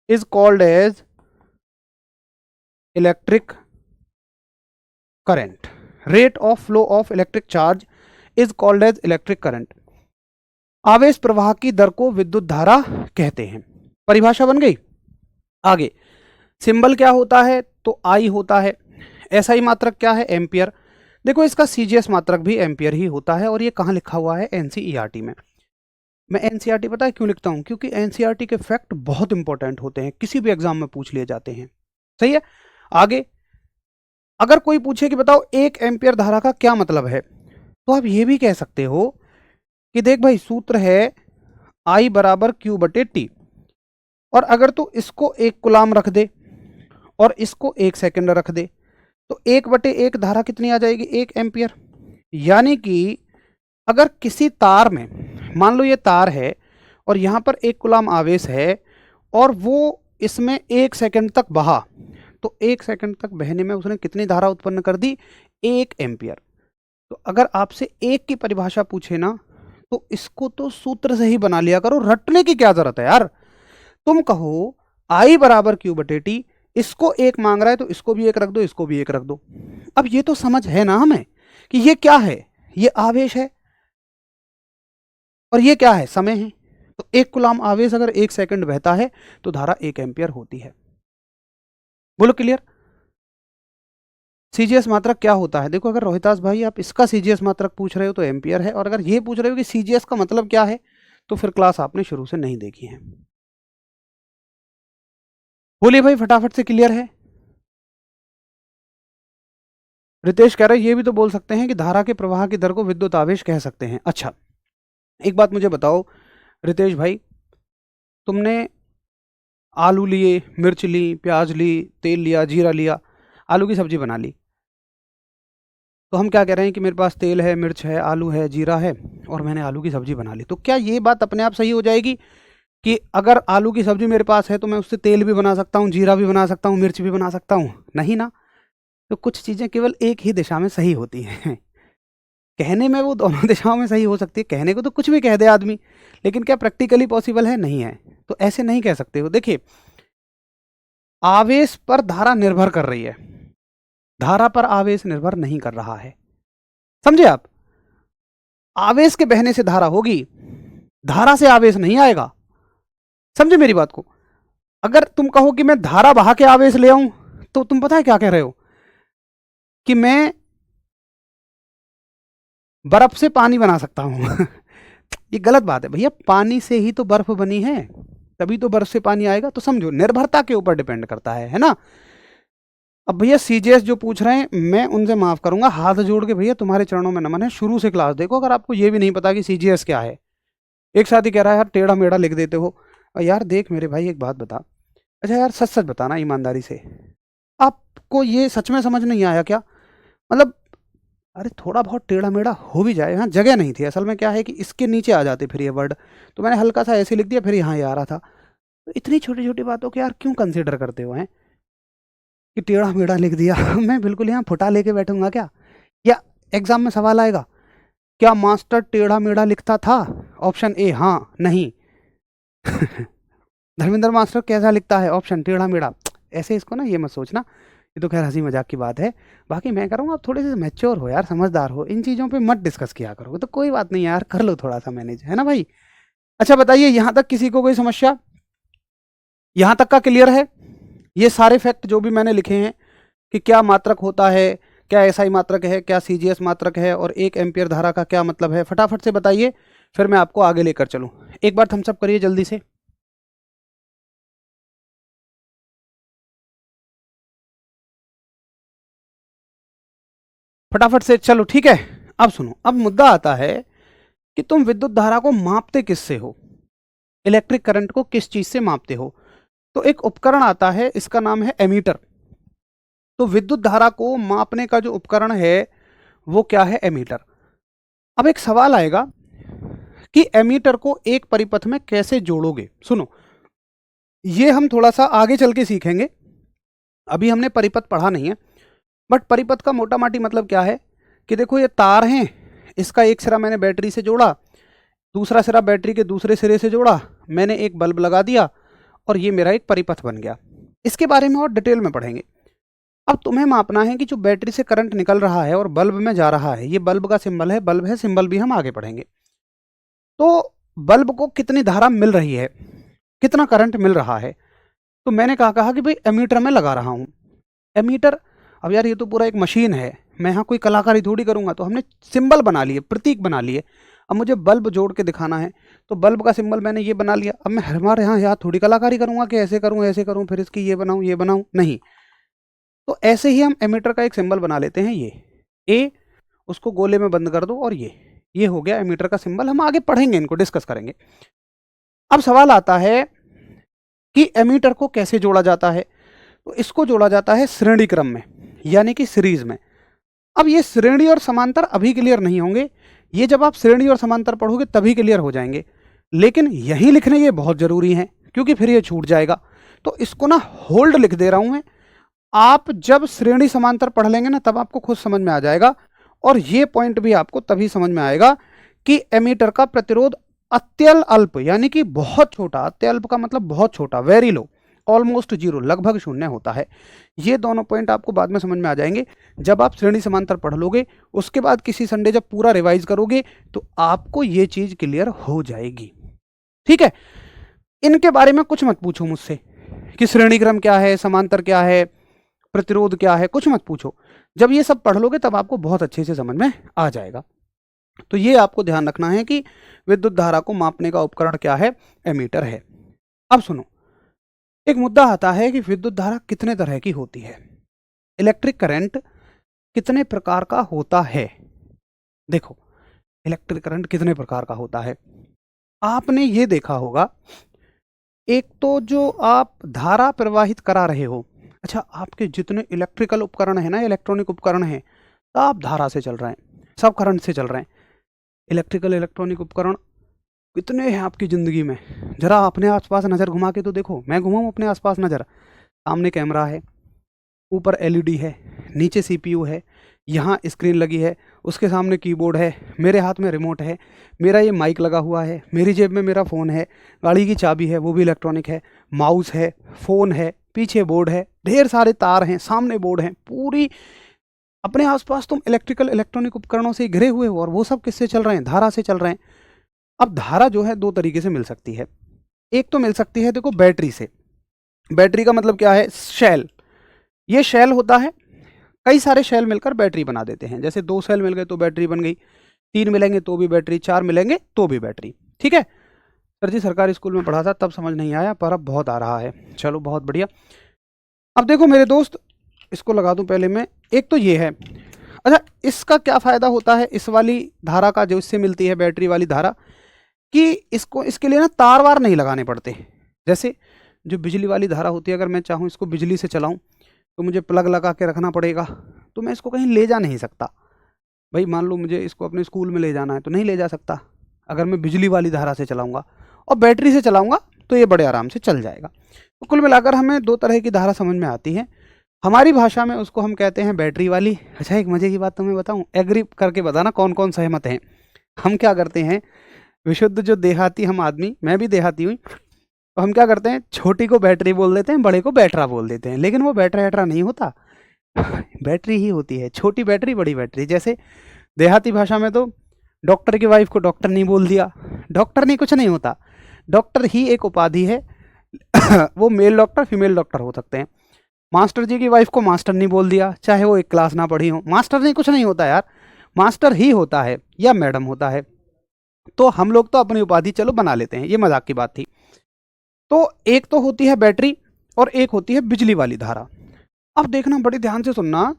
Speaker 1: is called as electric current. Rate of flow of electric charge is called as electric current. आवेश प्रवाह की दर को विद्युत धारा कहते हैं। परिभाषा बन गई। आगे सिंबल क्या होता है, तो आई होता है। एसआई मात्रक क्या है, एम्पियर। देखो इसका सीजीएस मात्रक भी एम्पियर ही होता है, और ये कहाँ लिखा हुआ है, एनसीईआरटी में। मैं एनसीईआरटी पता है क्यों लिखता हूँ, क्योंकि एनसीईआरटी के फैक्ट बहुत इंपॉर्टेंट होते हैं, किसी भी एग्जाम में पूछ लिए जाते हैं। सही है। आगे अगर कोई पूछे कि बताओ 1 एम्पियर धारा का क्या मतलब है, तो आप ये भी कह सकते हो कि देख भाई सूत्र है I बराबर Q बटे T, और अगर तू इसको 1 कूलाम रख दे और इसको 1 सेकंड रख दे तो 1/1 धारा कितनी आ जाएगी, 1 एम्पियर। यानी कि अगर किसी तार में, मान लो ये तार है और यहाँ पर 1 कूलाम आवेश है और वो इसमें 1 सेकंड तक बहा, तो 1 सेकंड तक बहने में उसने कितनी धारा उत्पन्न कर दी, 1 एम्पियर। तो अगर आपसे 1 की परिभाषा पूछे ना, तो इसको तो सूत्र से ही बना लिया करो, रटने की क्या जरूरत है यार। तुम कहो I बराबर Q बटे T, इसको 1 मांग रहा है तो इसको भी 1 रख दो, इसको भी 1 रख दो। अब ये तो समझ है ना हमें कि ये क्या है, ये आवेश है और ये क्या है, समय है। तो 1 कूलाम आवेश अगर 1 सेकंड बहता है तो धारा 1 एम्पियर होती है। बोलो क्लियर। सीजीएस मात्रक क्या होता है, देखो अगर रोहितास भाई आप इसका सीजीएस मात्रक पूछ रहे हो तो एम्पियर है, और अगर ये पूछ रहे हो कि सीजीएस का मतलब क्या है, तो फिर क्लास आपने शुरू से नहीं देखी है। बोलिए भाई फटाफट से, क्लियर है। रितेश कह रहे हैं ये भी तो बोल सकते हैं कि धारा के प्रवाह की दर को विद्युत आवेश कह सकते हैं। अच्छा एक बात मुझे बताओ रितेश भाई, तुमने आलू लिए, मिर्च ली, प्याज ली, तेल लिया, जीरा लिया, आलू की सब्जी बना ली। तो हम क्या कह रहे हैं कि मेरे पास तेल है, मिर्च है, आलू है, जीरा है, और मैंने आलू की सब्जी बना ली। तो क्या ये बात अपने आप सही हो जाएगी कि अगर आलू की सब्जी मेरे पास है तो मैं उससे तेल भी बना सकता हूँ, जीरा भी बना सकता हूँ, मिर्च भी बना सकता हूँ? नहीं ना। तो कुछ चीज़ें केवल एक ही दिशा में सही होती हैं। कहने में वो दोनों दिशाओं में सही हो सकती है, कहने को तो कुछ भी कह दे आदमी, लेकिन क्या प्रैक्टिकली पॉसिबल है, नहीं है। तो ऐसे नहीं कह सकते हो। देखिए आवेश पर धारा निर्भर कर रही है, धारा पर आवेश निर्भर नहीं कर रहा है। समझे आप, आवेश के बहने से धारा होगी, धारा से आवेश नहीं आएगा। समझे मेरी बात को। अगर तुम कहो कि मैं धारा बहा के आवेश ले आऊं, तो तुम पता है क्या कह रहे हो कि मैं बर्फ से पानी बना सकता हूं। ये गलत बात है भैया, पानी से ही तो बर्फ बनी है, तभी तो बर्फ से पानी आएगा। तो समझो निर्भरता के ऊपर डिपेंड करता है ना। अब भैया सीजीएस जो पूछ रहे हैं मैं उनसे माफ करूंगा, हाथ जोड़ के भैया तुम्हारे चरणों में नमन है, शुरू से क्लास देखो। अगर आपको ये भी नहीं पता कि सीजीएस क्या है, एक साथ ही कह रहा है यार टेढ़ा मेढ़ा लिख देते हो। यार देख मेरे भाई एक बात बता, अच्छा यार सच सच बताना ईमानदारी से, आपको ये सच में समझ नहीं आया क्या? मतलब अरे थोड़ा बहुत टेढ़ा मेढ़ा हो भी जाए, हाँ जगह नहीं थी असल में। क्या है कि इसके नीचे आ जाते फिर ये वर्ड, तो मैंने हल्का सा ऐसे लिख दिया, फिर यहाँ ये आ रहा था। तो इतनी छोटी छोटी बातों को यार क्यों कंसिडर करते हो हैं कि टेढ़ा मेढ़ा लिख दिया। मैं बिल्कुल यहाँ फुटा लेके बैठूंगा क्या? या एग्जाम में सवाल आएगा क्या मास्टर टेढ़ा मेढ़ा लिखता था ऑप्शन ए हाँ नहीं। धर्मेंद्र मास्टर कैसा लिखता है, ऑप्शन टेढ़ा मेढ़ा। ऐसे इसको ना ये मत सोचना, ये तो खैर हंसी मजाक की बात है। बाकी मैं करूँगा आप थोड़े से मैच्योर हो यार, समझदार हो, इन चीज़ों पे मत डिस्कस किया करो, तो कोई बात नहीं यार, कर लो थोड़ा सा मैनेज, है ना भाई। अच्छा बताइए, यहाँ तक किसी को कोई समस्या, यहाँ तक का क्लियर है? ये सारे फैक्ट जो भी मैंने लिखे हैं कि क्या मात्रक होता है, क्या एसआई मात्रक है, क्या सीजीएस मात्रक है, और 1 एम्पियर धारा का क्या मतलब है, फटाफट से बताइए, फिर मैं आपको आगे लेकर चलूँ। एक बार थम्स अप करिए जल्दी से। फटाफट से चलो, ठीक है। अब सुनो, अब मुद्दा आता है कि तुम विद्युत धारा को मापते किससे हो, इलेक्ट्रिक करंट को किस चीज से मापते हो। तो एक उपकरण आता है, इसका नाम है एमीटर। तो विद्युत धारा को मापने का जो उपकरण है वो क्या है, एमीटर। अब एक सवाल आएगा कि एमीटर को एक परिपथ में कैसे जोड़ोगे। सुनो, ये हम थोड़ा सा आगे चल के सीखेंगे, अभी हमने परिपथ पढ़ा नहीं है। बट परिपथ का मोटा माटी मतलब क्या है कि देखो ये तार हैं, इसका एक सिरा मैंने बैटरी से जोड़ा, दूसरा सिरा बैटरी के दूसरे सिरे से जोड़ा, मैंने एक बल्ब लगा दिया, और ये मेरा एक परिपथ बन गया। इसके बारे में और डिटेल में पढ़ेंगे। अब तुम्हें मापना है कि जो बैटरी से करंट निकल रहा है और बल्ब में जा रहा है, ये बल्ब का सिंबल है, बल्ब है, सिंबल भी हम आगे पढ़ेंगे। तो बल्ब को कितनी धारा मिल रही है, कितना करंट मिल रहा है। तो मैंने कहा कि भाई एमीटर में लगा रहा हूँ। एमीटर, अब यार ये तो पूरा एक मशीन है, मैं यहाँ कोई कलाकारी थोड़ी करूँगा, तो हमने सिंबल बना लिए, प्रतीक बना लिए। अब मुझे बल्ब जोड़ के दिखाना है, तो बल्ब का सिंबल मैंने ये बना लिया। अब मैं हमारे यहाँ यार थोड़ी कलाकारी करूँगा कि ऐसे करूँ फिर इसकी ये बनाऊँ, नहीं। तो ऐसे ही हम एमीटर का एक सिंबल बना लेते हैं, ये ए, उसको गोले में बंद कर दो, और ये हो गया एमीटर का सिंबल। हम आगे पढ़ेंगे, इनको डिस्कस करेंगे। अब सवाल आता है कि एमीटर को कैसे जोड़ा जाता है। तो इसको जोड़ा जाता है श्रेणी क्रम में, यानी कि सीरीज में। अब ये श्रेणी और समांतर अभी क्लियर नहीं होंगे, ये जब आप श्रेणी और समांतर पढ़ोगे तभी क्लियर हो जाएंगे, लेकिन यही लिखने ये बहुत जरूरी है, क्योंकि फिर ये छूट जाएगा। तो इसको ना होल्ड लिख दे रहा हूं मैं, आप जब श्रेणी समांतर पढ़ लेंगे ना तब आपको खुद समझ में आ जाएगा। और ये पॉइंट भी आपको तभी समझ में आएगा कि एमीटर का प्रतिरोध अत्यल्प अल्प, यानी कि बहुत छोटा, अत्यल्प का मतलब बहुत छोटा, वेरी लो, ऑलमोस्ट जीरो, लगभग शून्य होता है। ये दोनों पॉइंट आपको बाद में समझ में आ जाएंगे जब आप श्रेणी समांतर पढ़ लोगे। उसके बाद किसी संडे जब पूरा रिवाइज करोगे तो आपको ये चीज क्लियर हो जाएगी, ठीक है। इनके बारे में कुछ मत पूछो मुझसे कि श्रेणी क्रम क्या है, समांतर क्या है, प्रतिरोध क्या है, कुछ मत पूछो। जब ये सब पढ़ लोगे तब आपको बहुत अच्छे से समझ में आ जाएगा। तो ये आपको ध्यान रखना है कि विद्युत धारा को मापने का उपकरण क्या है, एमीटर है। अब सुनो, एक मुद्दा आता है कि विद्युत धारा कितने तरह की होती है, इलेक्ट्रिक करंट कितने प्रकार का होता है। देखो, इलेक्ट्रिक करंट कितने प्रकार का होता है, आपने ये देखा होगा, एक तो जो आप धारा प्रवाहित करा रहे हो, अच्छा आपके जितने इलेक्ट्रिकल उपकरण है ना, इलेक्ट्रॉनिक उपकरण है, सब धारा से चल रहे हैं, सब करंट से चल रहे हैं। इलेक्ट्रिकल इलेक्ट्रॉनिक उपकरण कितने हैं आपकी ज़िंदगी में, जरा अपने आसपास नज़र घुमा के तो देखो। मैं घुमाऊँ अपने आसपास नज़र, सामने कैमरा है, ऊपर एलईडी है, नीचे सीपीयू है, यहाँ स्क्रीन लगी है, उसके सामने कीबोर्ड है, मेरे हाथ में रिमोट है, मेरा ये माइक लगा हुआ है, मेरी जेब में मेरा फ़ोन है, गाड़ी की चाबी है वो भी इलेक्ट्रॉनिक है, माउस है, फ़ोन है, पीछे बोर्ड है, ढेर सारे तार हैं, सामने बोर्ड हैं, पूरी अपने आसपास तुम इलेक्ट्रिकल इलेक्ट्रॉनिक उपकरणों से घिरे हुए हो, और वो सब किससे चल रहे हैं, धारा से चल रहे हैं। अब धारा जो है दो तरीके से मिल सकती है, एक तो मिल सकती है देखो बैटरी से। बैटरी का मतलब क्या है, शेल, ये शेल होता है, कई सारे शेल मिलकर बैटरी बना देते हैं। जैसे 2 शेल मिल गए तो बैटरी बन गई, 3 मिलेंगे तो भी बैटरी, 4 मिलेंगे तो भी बैटरी, ठीक है। सर जी सरकारी स्कूल में पढ़ा था तब समझ नहीं आया, पर अब बहुत आ रहा है, चलो बहुत बढ़िया। अब देखो मेरे दोस्त, इसको लगा दूं पहले मैं, एक तो ये है। अच्छा, इसका क्या फ़ायदा होता है इस वाली धारा का, जो इससे मिलती है बैटरी वाली धारा, कि इसको, इसके लिए ना तार वार नहीं लगाने पड़ते। जैसे जो बिजली वाली धारा होती है, अगर मैं चाहूँ इसको बिजली से चलाऊँ तो मुझे प्लग लगा के रखना पड़ेगा, तो मैं इसको कहीं ले जा नहीं सकता। भाई मान लो मुझे इसको अपने स्कूल में ले जाना है तो नहीं ले जा सकता, अगर मैं बिजली वाली धारा से चलाऊँगा। और बैटरी से चलाऊँगा तो ये बड़े आराम से चल जाएगा। तो कुल मिलाकर हमें 2 तरह की धारा समझ में आती है, हमारी भाषा में उसको हम कहते हैं बैटरी वाली। अच्छा, एक मज़े की बात तुम्हें बताऊँ, एग्री करके बताना कौन कौन सहमत हैं। हम क्या करते हैं, विशुद्ध जो देहाती हम आदमी, मैं भी देहाती हूँ, तो हम क्या करते हैं, छोटी को बैटरी बोल देते हैं, बड़े को बैटरा बोल देते हैं, लेकिन वो बैटरा वैटरा नहीं होता। बैटरी ही होती है, छोटी बैटरी बड़ी बैटरी। जैसे देहाती भाषा में तो डॉक्टर की वाइफ को डॉक्टर नहीं बोल दिया, डॉक्टर नहीं, कुछ नहीं होता, डॉक्टर ही एक उपाधि है। वो मेल डॉक्टर फीमेल डॉक्टर हो सकते हैं। मास्टर जी की वाइफ को मास्टर नहीं बोल दिया, चाहे वो एक क्लास ना पढ़ी हो, मास्टर नहीं, कुछ नहीं होता यार, मास्टर ही होता है या मैडम होता है। तो हम लोग तो अपनी उपाधि चलो बना लेते हैं, ये मजाक की बात थी। तो एक तो होती है बैटरी और एक होती है बिजली वाली धारा। अब देखना, बड़ी ध्यान से सुनना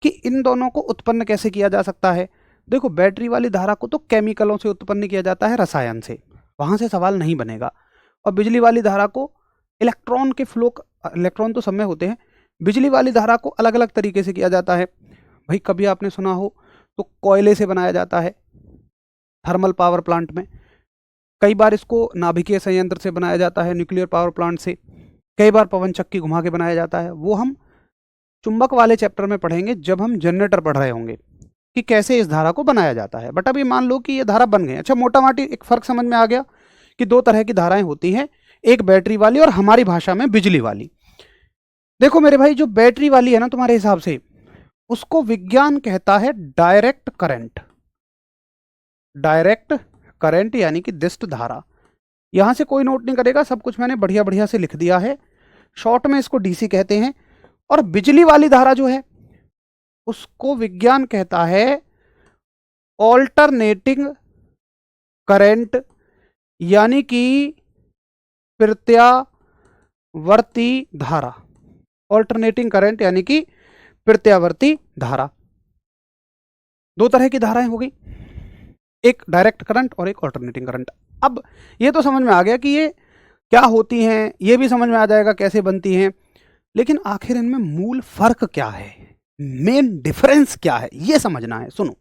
Speaker 1: कि इन दोनों को उत्पन्न कैसे किया जा सकता है। देखो, बैटरी वाली धारा को तो केमिकलों से उत्पन्न किया जाता है, रसायन से, वहां से सवाल नहीं बनेगा। और बिजली वाली धारा को इलेक्ट्रॉन के फ्लो, इलेक्ट्रॉन तो सब में होते हैं, बिजली वाली धारा को अलग अलग तरीके से किया जाता है। भाई कभी आपने सुना हो तो कोयले से बनाया जाता है थर्मल पावर प्लांट में, कई बार इसको नाभिकीय संयंत्र से बनाया जाता है, न्यूक्लियर पावर प्लांट से, कई बार पवन चक्की घुमा के बनाया जाता है। वो हम चुंबक वाले चैप्टर में पढ़ेंगे जब हम जनरेटर पढ़ रहे होंगे कि कैसे इस धारा को बनाया जाता है। बट अभी मान लो कि ये धारा बन गई। अच्छा, मोटा माटी एक फर्क समझ में आ गया कि दो तरह की धाराएं होती हैं, एक बैटरी वाली और हमारी भाषा में बिजली वाली। देखो मेरे भाई, जो बैटरी वाली है ना, तुम्हारे हिसाब से उसको विज्ञान कहता है डायरेक्ट करंट। डायरेक्ट करंट यानी कि दिष्ट धारा। यहां से कोई नोट नहीं करेगा, सब कुछ मैंने बढ़िया बढ़िया से लिख दिया है। शॉर्ट में इसको डीसी कहते हैं। और बिजली वाली धारा जो है उसको विज्ञान कहता है ऑल्टरनेटिंग करंट, यानी कि प्रत्यावर्ती धारा। ऑल्टरनेटिंग करंट यानी कि प्रत्यावर्ती धारा। दो तरह की धाराएं हो गई, एक डायरेक्ट करंट और एक ऑल्टरनेटिंग करंट। अब ये तो समझ में आ गया कि ये क्या होती हैं, ये भी समझ में आ जाएगा कैसे बनती हैं, लेकिन आखिर इनमें मूल फर्क क्या है, मेन डिफरेंस क्या है, ये समझना है। सुनो,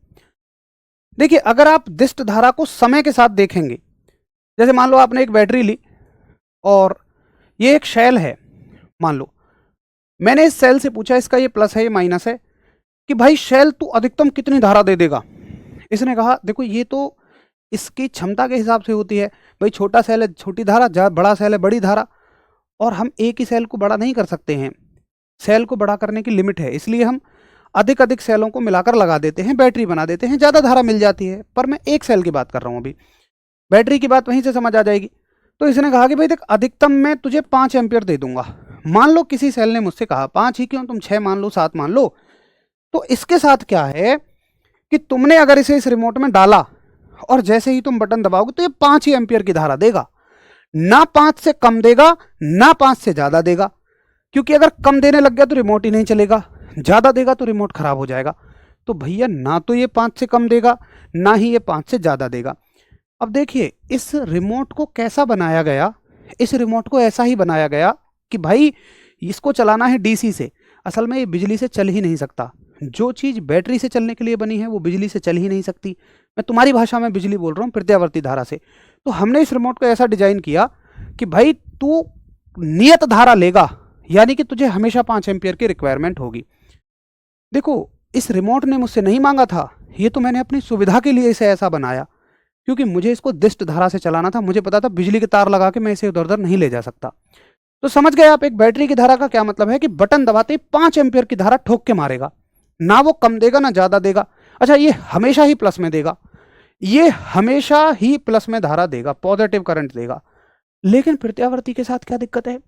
Speaker 1: देखिए, अगर आप दिष्ट धारा को समय के साथ देखेंगे, जैसे मान लो आपने एक बैटरी ली और ये एक शेल है, मान लो मैंने इस सेल से पूछा, इसका ये प्लस है ये माइनस है, कि भाई शेल तू अधिकतम कितनी धारा दे देगा। इसने कहा देखो ये तो इसकी क्षमता के हिसाब से होती है, भाई छोटा सेल है छोटी धारा, बड़ा सेल है बड़ी धारा, और हम एक ही सेल को बड़ा नहीं कर सकते हैं, सेल को बड़ा करने की लिमिट है, इसलिए हम अधिक अधिक सेलों को मिलाकर लगा देते हैं, बैटरी बना देते हैं, ज़्यादा धारा मिल जाती है। पर मैं एक सेल की बात कर रहा हूँ, अभी बैटरी की बात वहीं से समझ आ जाएगी। तो इसने कहा कि भाई देख, अधिकतम मैं तुझे 5 एम्पियर दे दूंगा। मान लो किसी सेल ने मुझसे कहा 5 ही क्यों, तुम 6 मान लो, 7 मान लो। तो इसके साथ क्या है कि तुमने अगर इसे इस रिमोट में डाला और जैसे ही तुम बटन दबाओगे तो ये 5 ही एम्पियर की धारा देगा, ना 5 से कम देगा ना 5 से ज्यादा देगा, क्योंकि अगर कम देने लग गया तो रिमोट ही नहीं चलेगा, ज्यादा देगा तो रिमोट खराब हो जाएगा। तो भैया ना तो ये 5 से कम देगा ना ही ये 5 से ज्यादा देगा। अब देखिए इस रिमोट को कैसा बनाया गया, इस रिमोट को ऐसा ही बनाया गया कि भाई इसको चलाना है डीसी से, असल में ये बिजली से चल ही नहीं सकता। जो चीज़ बैटरी से चलने के लिए बनी है वो बिजली से चल ही नहीं सकती। मैं तुम्हारी भाषा में बिजली बोल रहा हूँ, प्रत्यावर्ती धारा से। तो हमने इस रिमोट को ऐसा डिजाइन किया कि भाई तू नियत धारा लेगा, यानी कि तुझे हमेशा 5 एम्पियर की रिक्वायरमेंट होगी। देखो इस रिमोट ने मुझसे नहीं मांगा था, ये तो मैंने अपनी सुविधा के लिए इसे ऐसा बनाया, क्योंकि मुझे इसको दिष्ट धारा से चलाना था। मुझे पता था बिजली के तार लगा के मैं इसे उधर उधर नहीं ले जा सकता। तो समझ गए आप, एक बैटरी की धारा का क्या मतलब है कि बटन दबाते ही 5 एम्पियर की धारा ठोक के मारेगा, ना वो कम देगा ना ज्यादा देगा। अच्छा, ये हमेशा ही प्लस में देगा, ये हमेशा ही प्लस में धारा देगा, पॉजिटिव करंट देगा। लेकिन प्रत्यावर्ती के साथ क्या दिक्कत है,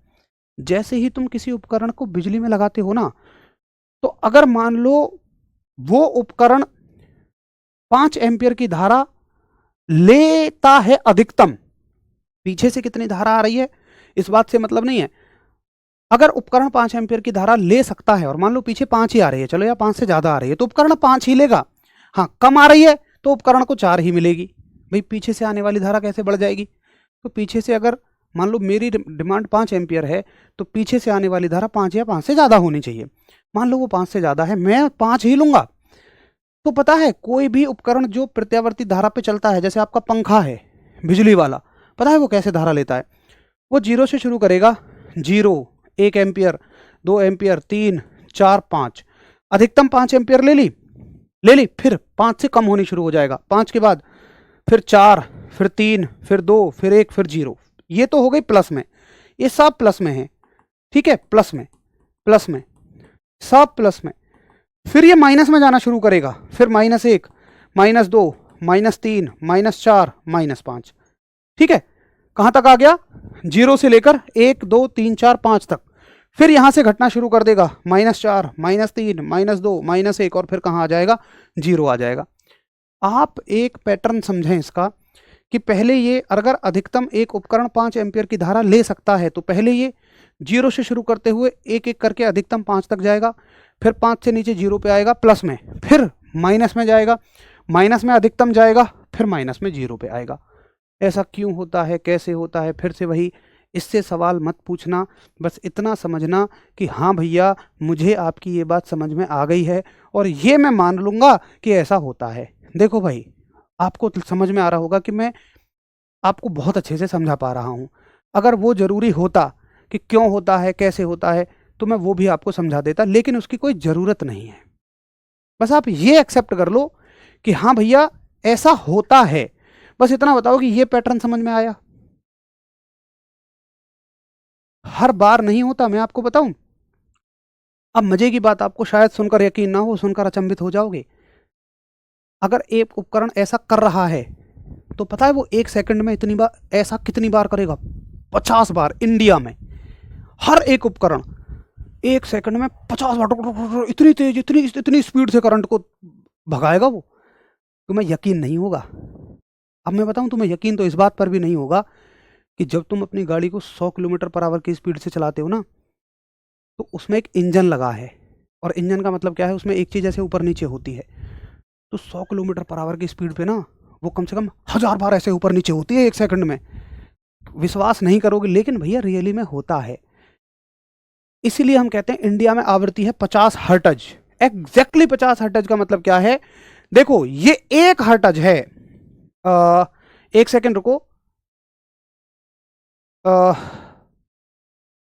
Speaker 1: जैसे ही तुम किसी उपकरण को बिजली में लगाते हो ना, तो अगर मान लो वो उपकरण 5 एम्पियर की धारा लेता है अधिकतम, पीछे से कितनी धारा आ रही है इस बात से मतलब नहीं है। अगर उपकरण 5 एम्पियर की धारा ले सकता है और मान लो पीछे 5 ही आ रही है, चलो या 5 से ज्यादा आ रही है, तो उपकरण 5 ही लेगा। हाँ, कम आ रही है तो उपकरण को 4 ही मिलेगी। भाई पीछे से आने वाली धारा कैसे बढ़ जाएगी, तो पीछे से अगर मान लो मेरी डिमांड 5 एम्पियर है तो पीछे से आने वाली धारा 5 या 5 से ज्यादा होनी चाहिए। मान लो वो 5 से ज्यादा है, मैं 5 ही लूंगा। तो पता है कोई भी उपकरण जो प्रत्यावर्ती धारा पे चलता है, जैसे आपका पंखा है बिजली वाला, पता है वो कैसे धारा लेता है, वो 0 से शुरू करेगा, 0, 1 एम्पियर, 2 एम्पियर, 3, 4, 5, अधिकतम 5 एम्पियर ले ली, फिर 5 से कम होनी शुरू हो जाएगा, 5 के बाद फिर 4, फिर 3, फिर 2, फिर 1, फिर 0। ये तो हो गई प्लस में, ये सब प्लस में है, ठीक है, प्लस में, प्लस में, सब प्लस में। फिर ये माइनस में जाना शुरू करेगा, फिर -1, -2, -3, -4, -5। ठीक है, कहां तक आ गया? 0 से लेकर 1, 2, 3, 4, 5 तक। फिर यहां से घटना शुरू कर देगा, -4, -3, -2, -1, और फिर कहां आ जाएगा? 0 आ जाएगा। आप एक पैटर्न समझें इसका कि पहले ये अगर अधिकतम एक उपकरण 5 एम्पियर की धारा ले सकता है तो पहले ये 0 से शुरू करते हुए एक एक करके अधिकतम 5 तक जाएगा, फिर 5 से नीचे 0 पे आएगा, प्लस में, फिर माइनस में जाएगा, माइनस में अधिकतम जाएगा, फिर माइनस में 0 पे आएगा। ऐसा क्यों होता है, कैसे होता है? फिर से वही, इससे सवाल मत पूछना, बस इतना समझना कि हाँ भैया मुझे आपकी ये बात समझ में आ गई है और ये मैं मान लूँगा कि ऐसा होता है। देखो भाई, आपको समझ में आ रहा होगा कि मैं आपको बहुत अच्छे से समझा पा रहा हूँ। अगर वो ज़रूरी होता कि क्यों होता है, कैसे होता है, तो मैं वो भी आपको समझा देता, लेकिन उसकी कोई ज़रूरत नहीं है। बस आप ये एक्सेप्ट कर लो कि हाँ भैया ऐसा होता है। बस इतना बताओ कि ये पैटर्न समझ में आया। हर बार नहीं होता, मैं आपको बताऊं। अब मजे की बात, आपको शायद सुनकर यकीन ना हो, सुनकर अचंभित हो जाओगे। अगर एक उपकरण ऐसा कर रहा है तो पता है वो 1 सेकंड में इतनी बार ऐसा कितनी बार करेगा? 50 बार। इंडिया में हर एक उपकरण 1 सेकंड में 50 बार, इतनी तेज, इतनी स्पीड से करंट को भगाएगा वो। तुम्हें यकीन नहीं होगा। अब मैं बताऊं, तुम्हें यकीन तो इस बात पर भी नहीं होगा कि जब तुम अपनी गाड़ी को 100 किलोमीटर पर आवर की स्पीड से चलाते हो ना, तो उसमें एक इंजन लगा है, और इंजन का मतलब क्या है? उसमें एक चीज़ ऐसे ऊपर नीचे होती है। तो 100 किलोमीटर पर आवर की स्पीड पे ना वो कम से कम 1000 बार ऐसे ऊपर नीचे होती है 1 सेकंड में। विश्वास नहीं करोगे, लेकिन भैया रियली में होता है। इसीलिए हम कहते हैं इंडिया में आवृत्ति है 50 हर्ट्ज। एग्जैक्टली 50 हर्ट्ज का मतलब क्या है? देखो ये 1 हर्ट्ज है। 1 सेकंड रुको।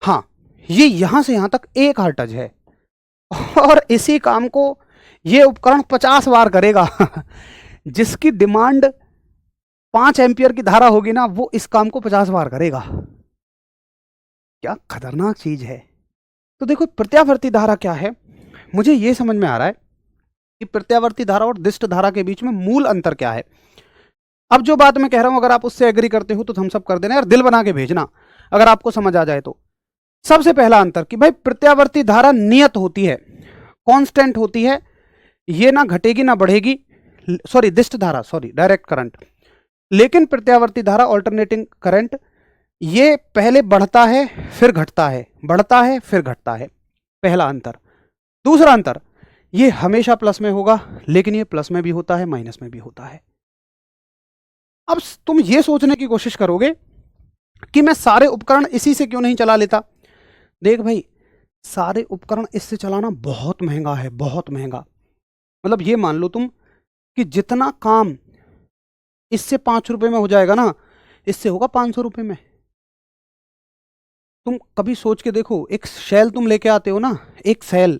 Speaker 1: हाँ, ये यहां से यहां तक 1 हर्ट्ज है, और इसी काम को ये उपकरण 50 बार करेगा। जिसकी डिमांड 5 एम्पियर की धारा होगी ना, वो इस काम को 50 बार करेगा। क्या खतरनाक चीज है। तो देखो प्रत्यावर्ती धारा क्या है, मुझे ये समझ में आ रहा है कि प्रत्यावर्ती धारा और दिष्ट धारा के बीच में मूल अंतर क्या है। अब जो बात मैं कह रहा हूं, अगर आप उससे एग्री करते हो तो थम्स अप कर देना यार, दिल बना के भेजना अगर आपको समझ आ जाए तो। सबसे पहला अंतर कि भाई प्रत्यावर्ती धारा नियत होती है, कांस्टेंट होती है, ये ना घटेगी ना बढ़ेगी। सॉरी, दिष्ट धारा, सॉरी, डायरेक्ट करंट। लेकिन प्रत्यावर्ती धारा, ऑल्टरनेटिंग करंट, ये पहले बढ़ता है फिर घटता है, बढ़ता है फिर घटता है। पहला अंतर। दूसरा अंतर, ये हमेशा प्लस में होगा, लेकिन ये प्लस में भी होता है, माइनस में भी होता है। अब तुम ये सोचने की कोशिश करोगे कि मैं सारे उपकरण इसी से क्यों नहीं चला लेता। देख भाई, सारे उपकरण इससे चलाना बहुत महंगा है, बहुत महंगा। मतलब ये मान लो तुम कि जितना काम इससे 5 रुपए में हो जाएगा ना, इससे होगा 500 रुपए में। तुम कभी सोच के देखो, एक सेल तुम लेके आते हो ना, एक सेल,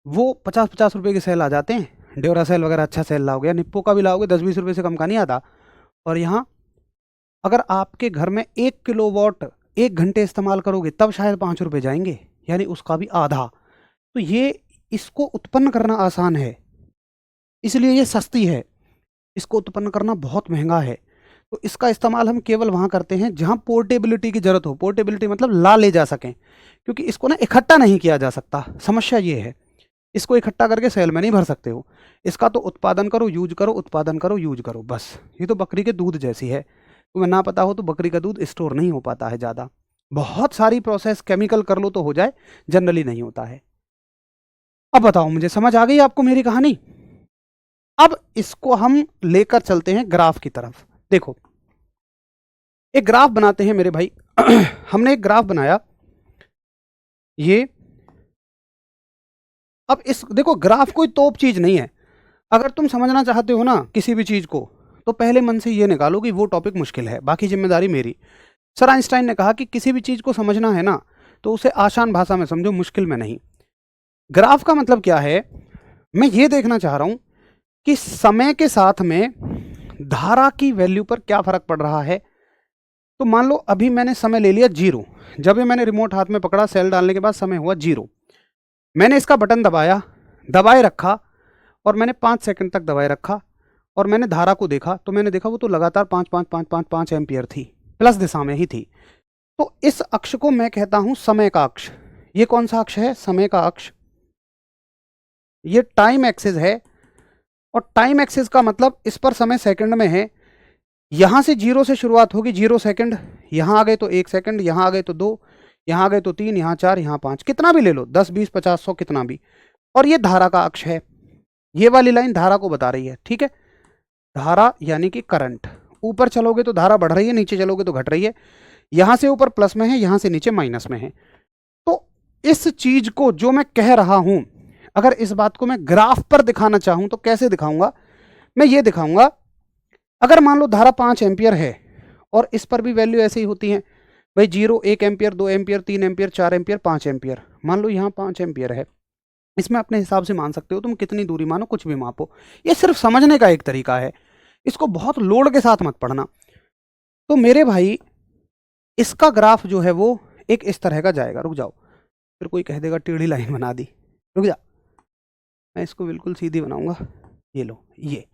Speaker 1: वो 50-50 रुपए के सेल आ जाते हैं। ड्योरा सेल वगैरह अच्छा सेल लाओगे, निप्पो का भी लाओगे, 10-20 रुपए से कम का नहीं आता। और यहाँ अगर आपके घर में 1 किलोवाट 1 घंटे इस्तेमाल करोगे तब शायद 5 रुपए जाएंगे, यानी उसका भी आधा। तो ये, इसको उत्पन्न करना आसान है, इसलिए ये सस्ती है। इसको उत्पन्न करना बहुत महंगा है। तो इसका इस्तेमाल हम केवल वहाँ करते हैं जहाँ पोर्टेबिलिटी की जरूरत हो। पोर्टेबिलिटी मतलब ला ले जा सकें, क्योंकि इसको ना इकट्ठा नहीं किया जा सकता। समस्या ये है, इसको इकट्ठा करके सेल में नहीं भर सकते हो। इसका तो उत्पादन करो, यूज करो, उत्पादन करो, यूज करो, बस। ये तो बकरी के दूध जैसी है। तुम्हें ना पता हो तो बकरी का दूध स्टोर नहीं हो पाता है ज़्यादा। बहुत सारी प्रोसेस केमिकल कर लो तो हो जाए, जनरली नहीं होता है। अब बताओ, मुझे समझ आ गई आपको मेरी कहानी? अब इसको हम लेकर चलते हैं ग्राफ की तरफ। देखो, एक ग्राफ बनाते हैं मेरे भाई। हमने एक ग्राफ बनाया, ये। अब इस देखो, ग्राफ कोई तोप चीज नहीं है। अगर तुम समझना चाहते हो ना किसी भी चीज को, तो पहले मन से ये निकालो कि वो टॉपिक मुश्किल है, बाकी जिम्मेदारी मेरी। सर आइंस्टाइन ने कहा कि किसी भी चीज को समझना है ना, तो उसे आसान भाषा में समझो, मुश्किल में नहीं। ग्राफ का मतलब क्या है? मैं ये देखना चाह रहा हूं कि समय के साथ में धारा की वैल्यू पर क्या फर्क पड़ रहा है। तो मान लो अभी मैंने समय ले लिया 0, जब ये मैंने रिमोट हाथ में पकड़ा, सेल डालने के बाद समय हुआ 0, मैंने इसका बटन दबाया, दबाए रखा और मैंने 5 सेकंड तक दबाए रखा और मैंने धारा को देखा, तो मैंने देखा वो तो लगातार 5 एम्पियर थी, प्लस दिशा में ही थी। तो इस अक्ष को मैं कहता हूं समय का अक्ष। ये कौन सा अक्ष है? समय का अक्ष। ये टाइम एक्सिस है और टाइम एक्सिस का मतलब इस पर समय सेकंड में है। यहां से 0 से शुरुआत होगी, 0 सेकंड, यहां आ गए तो 1 सेकंड, यहां आ गए तो 2, यहां आ गए तो 3, यहां 4, यहां 5, कितना भी ले लो, 10, 20, 50, 100, कितना भी। और ये धारा का अक्ष है, ये वाली लाइन धारा को बता रही है, ठीक है। धारा यानी कि करंट, ऊपर चलोगे तो धारा बढ़ रही है, नीचे चलोगे तो घट रही है। यहां से ऊपर प्लस में है, यहां से नीचे माइनस में है। तो इस चीज को जो मैं कह रहा हूं, अगर इस बात को मैं ग्राफ पर दिखाना चाहूं तो कैसे दिखाऊंगा? मैं ये दिखाऊंगा, अगर मान लो धारा 5 एम्पियर है और इस पर भी वैल्यू ऐसे ही होती है भाई, 0, 1 ampere, 2 ampere, 3 ampere, 4 ampere, 5 ampere. मान लो यहाँ 5 एम्पियर है, इसमें अपने हिसाब से मान सकते हो, तुम कितनी दूरी मानो, कुछ भी मापो। ये सिर्फ समझने का एक तरीका है, इसको बहुत लोड के साथ मत पढ़ना। तो मेरे भाई इसका ग्राफ जो है वो एक इस तरह का जाएगा। रुक जाओ, फिर कोई कह देगा टेढ़ी लाइन बना दी, रुक जा, मैं इसको बिल्कुल सीधी बनाऊंगा। ये लो, ये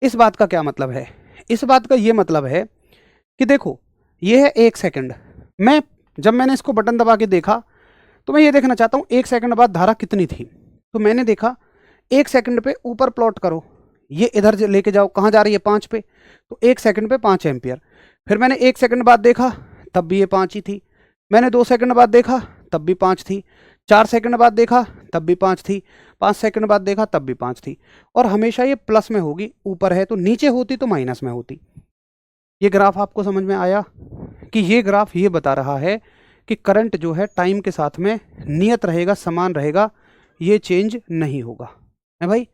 Speaker 1: इस बात का क्या मतलब है? इस बात का ये मतलब है कि देखो ये है 1 सेकंड। जब मैंने इसको बटन दबा के देखा तो मैं ये देखना चाहता हूँ 1 सेकंड बाद धारा कितनी थी। तो मैंने देखा 1 सेकंड पे ऊपर प्लॉट करो, ये इधर लेके जाओ, कहाँ जा रही है? 5 पे, तो 1 सेकंड पे 5 एम्पियर। फिर मैंने 1 सेकंड बाद देखा तब भी ये 5 ही थी। मैंने 2 सेकंड बाद देखा तब भी 5 थी। 4 सेकंड बाद देखा तब भी 5 थी। 5 सेकंड बाद देखा तब भी 5 थी। और हमेशा ये प्लस में होगी, ऊपर है तो नीचे होती तो माइनस में होती। ये ग्राफ आपको समझ में आया कि ये ग्राफ ये बता रहा है कि करंट जो है टाइम के साथ में नियत रहेगा, समान रहेगा, ये चेंज नहीं होगा, है भाई।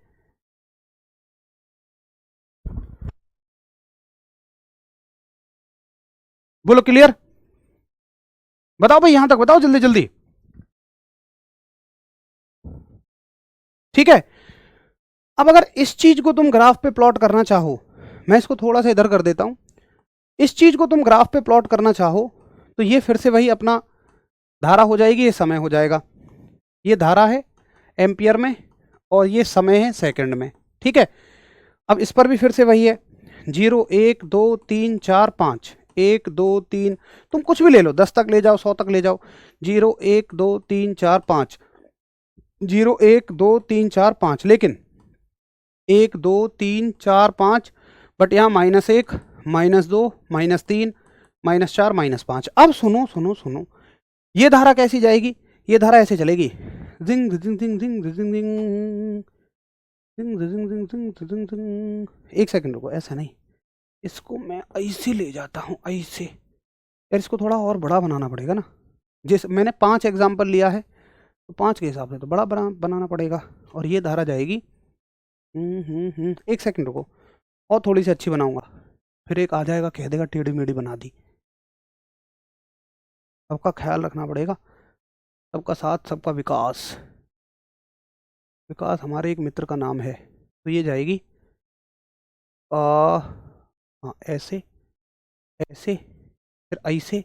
Speaker 1: बोलो क्लियर? बताओ भाई, यहां तक बताओ जल्दी जल्दी, ठीक है। अब अगर इस चीज को तुम ग्राफ पे प्लॉट करना चाहो, मैं इसको थोड़ा सा इधर कर देता हूं, इस चीज को तुम ग्राफ पे प्लॉट करना चाहो तो ये फिर से वही अपना धारा हो जाएगी, ये समय हो जाएगा। ये धारा है एम्पियर में और ये समय है सेकंड में, ठीक है। अब इस पर भी फिर से वही है, 0, 1, 2, 3, 4, 5, 1, 2, 3, तुम कुछ भी ले लो, 10 तक ले जाओ, 100 तक ले जाओ, 0, 1, 2, 3, 4, 5, 0, 1, 2, 3, 4, 5, लेकिन 1, 2, 3, 4, 5, बट यहाँ -1, -2, -3, -4, -5। अब सुनो सुनो सुनो, ये धारा कैसी जाएगी? ये धारा ऐसे चलेगी, जिंग जिंग जिंग जिंग जिंग जिंग जिंग जिंग जिंग जिंग जिंग जिंग। एक सेकंड रुको, ऐसा नहीं, इसको मैं ऐसे ले जाता हूँ, ऐसे। यार इसको थोड़ा और बड़ा बनाना पड़ेगा ना, जैसे मैंने 5 एग्जाम्पल लिया है तो 5 के हिसाब से तो बड़ा बनाना पड़ेगा। और ये धारा जाएगी, एक सेकंड रुको, और थोड़ी सी अच्छी बनाऊंगा, फिर एक आ जाएगा कह देगा टेढ़ी मेढ़ी बना दी। सबका ख्याल रखना पड़ेगा, सबका साथ, सबका विकास। विकास हमारे एक मित्र का नाम है। तो ये जाएगी हाँ, ऐसे ऐसे, फिर ऐसे,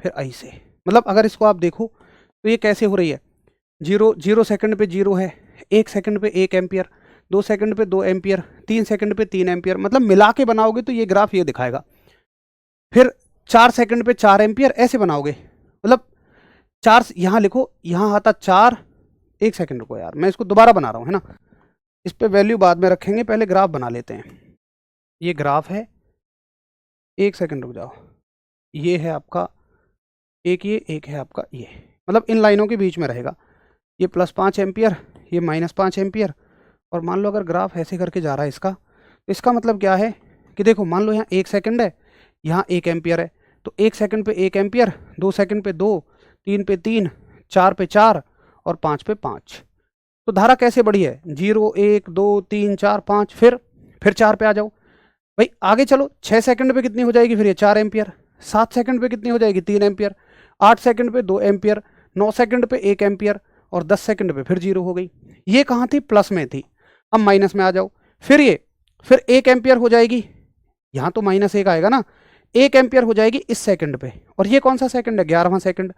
Speaker 1: फिर ऐसे। मतलब अगर इसको आप देखो तो ये कैसे हो रही है, 0 सेकंड पे 0 है, 1 सेकंड पे 1 एम्पियर, 2 सेकंड पे 2 एम्पियर, 3 सेकंड पे 3 एम्पियर, मतलब मिला के बनाओगे तो ये ग्राफ ये दिखाएगा। फिर 4 सेकंड पे 4 एम्पियर, ऐसे बनाओगे, मतलब 4 यहाँ लिखो, यहाँ आता 4, 1 सेकंड रुको यार, मैं इसको दोबारा बना रहा हूँ, है ना, इस पे वैल्यू बाद में रखेंगे, पहले ग्राफ बना लेते हैं। ये ग्राफ है, 1 सेकंड रुक जाओ, ये है आपका एक, ये एक है आपका ये, मतलब इन लाइनों के बीच में रहेगा। ये +5 एम्पियर, ये -5 एम्पियर। और मान लो अगर ग्राफ ऐसे करके जा रहा है इसका, तो इसका मतलब क्या है कि देखो, मान लो यहाँ 1 सेकंड है, यहाँ 1 एम्पियर है, तो 1 सेकंड पे 1 एम्पियर, 2 सेकंड पे 2, 3 पे 3, 4 पे 4 और 5 पे 5। तो धारा कैसे बढ़ी है, 0, 1, 2, 3, 4, 5, फिर 4 पे आ जाओ भाई, आगे चलो। 6 सेकंड पे कितनी हो जाएगी फिर ये 4 एम्पियर, 7 सेकंड पे कितनी हो जाएगी 3 एम्पियर, 8 सेकंड पे 2 एम्पियर, 9 सेकंड पे 1 एम्पियर और 10 सेकंड पे फिर 0 हो गई। ये कहाँ थी, प्लस में थी। अब माइनस में आ जाओ, फिर ये फिर 1 एम्पियर हो जाएगी, यहाँ तो -1 आएगा ना, 1 एम्पियर हो जाएगी इस सेकंड पे, और ये कौन सा सेकंड है, 11वां सेकंड,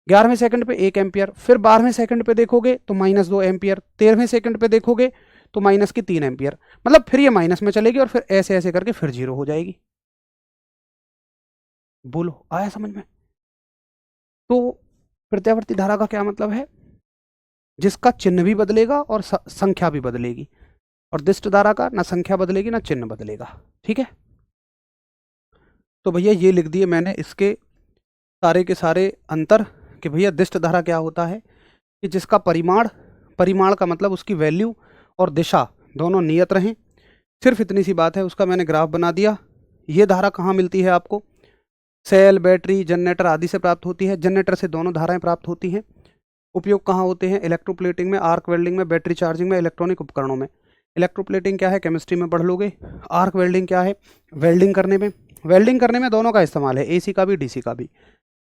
Speaker 1: 11वें सेकंड पे 1 एम्पियर, फिर 12वें सेकंड पे देखोगे तो -2 एम्पियर, 13वें सेकंड पे देखोगे तो -3 एम्पियर, मतलब फिर ये माइनस में चलेगी और फिर ऐसे ऐसे करके फिर 0 हो जाएगी। बोलो आया समझ में? तो प्रत्यावर्ती धारा का क्या मतलब है, जिसका चिन्ह भी बदलेगा और संख्या भी बदलेगी, और दिष्ट धारा का ना संख्या बदलेगी ना चिन्ह बदलेगा। ठीक है, तो भैया ये लिख दिए मैंने इसके सारे के सारे अंतर, कि भैया दिष्ट धारा क्या होता है कि जिसका परिमाण, परिमाण का मतलब उसकी वैल्यू और दिशा दोनों नियत रहें। सिर्फ इतनी सी बात है, उसका मैंने ग्राफ बना दिया। ये धारा कहाँ मिलती है आपको, सेल, बैटरी, जनरेटर आदि से प्राप्त होती है। जनरेटर से दोनों धाराएं प्राप्त होती हैं। उपयोग कहाँ होते हैं, इलेक्ट्रोप्लेटिंग में, आर्क वेल्डिंग में, बैटरी चार्जिंग में, इलेक्ट्रॉनिक उपकरणों में। इलेक्ट्रोप्लेटिंग क्या है, केमिस्ट्री में पढ़ लोगे। आर्क वेल्डिंग क्या है, वेल्डिंग करने में। वेल्डिंग करने में दोनों का इस्तेमाल है, एसी का भी डीसी का भी।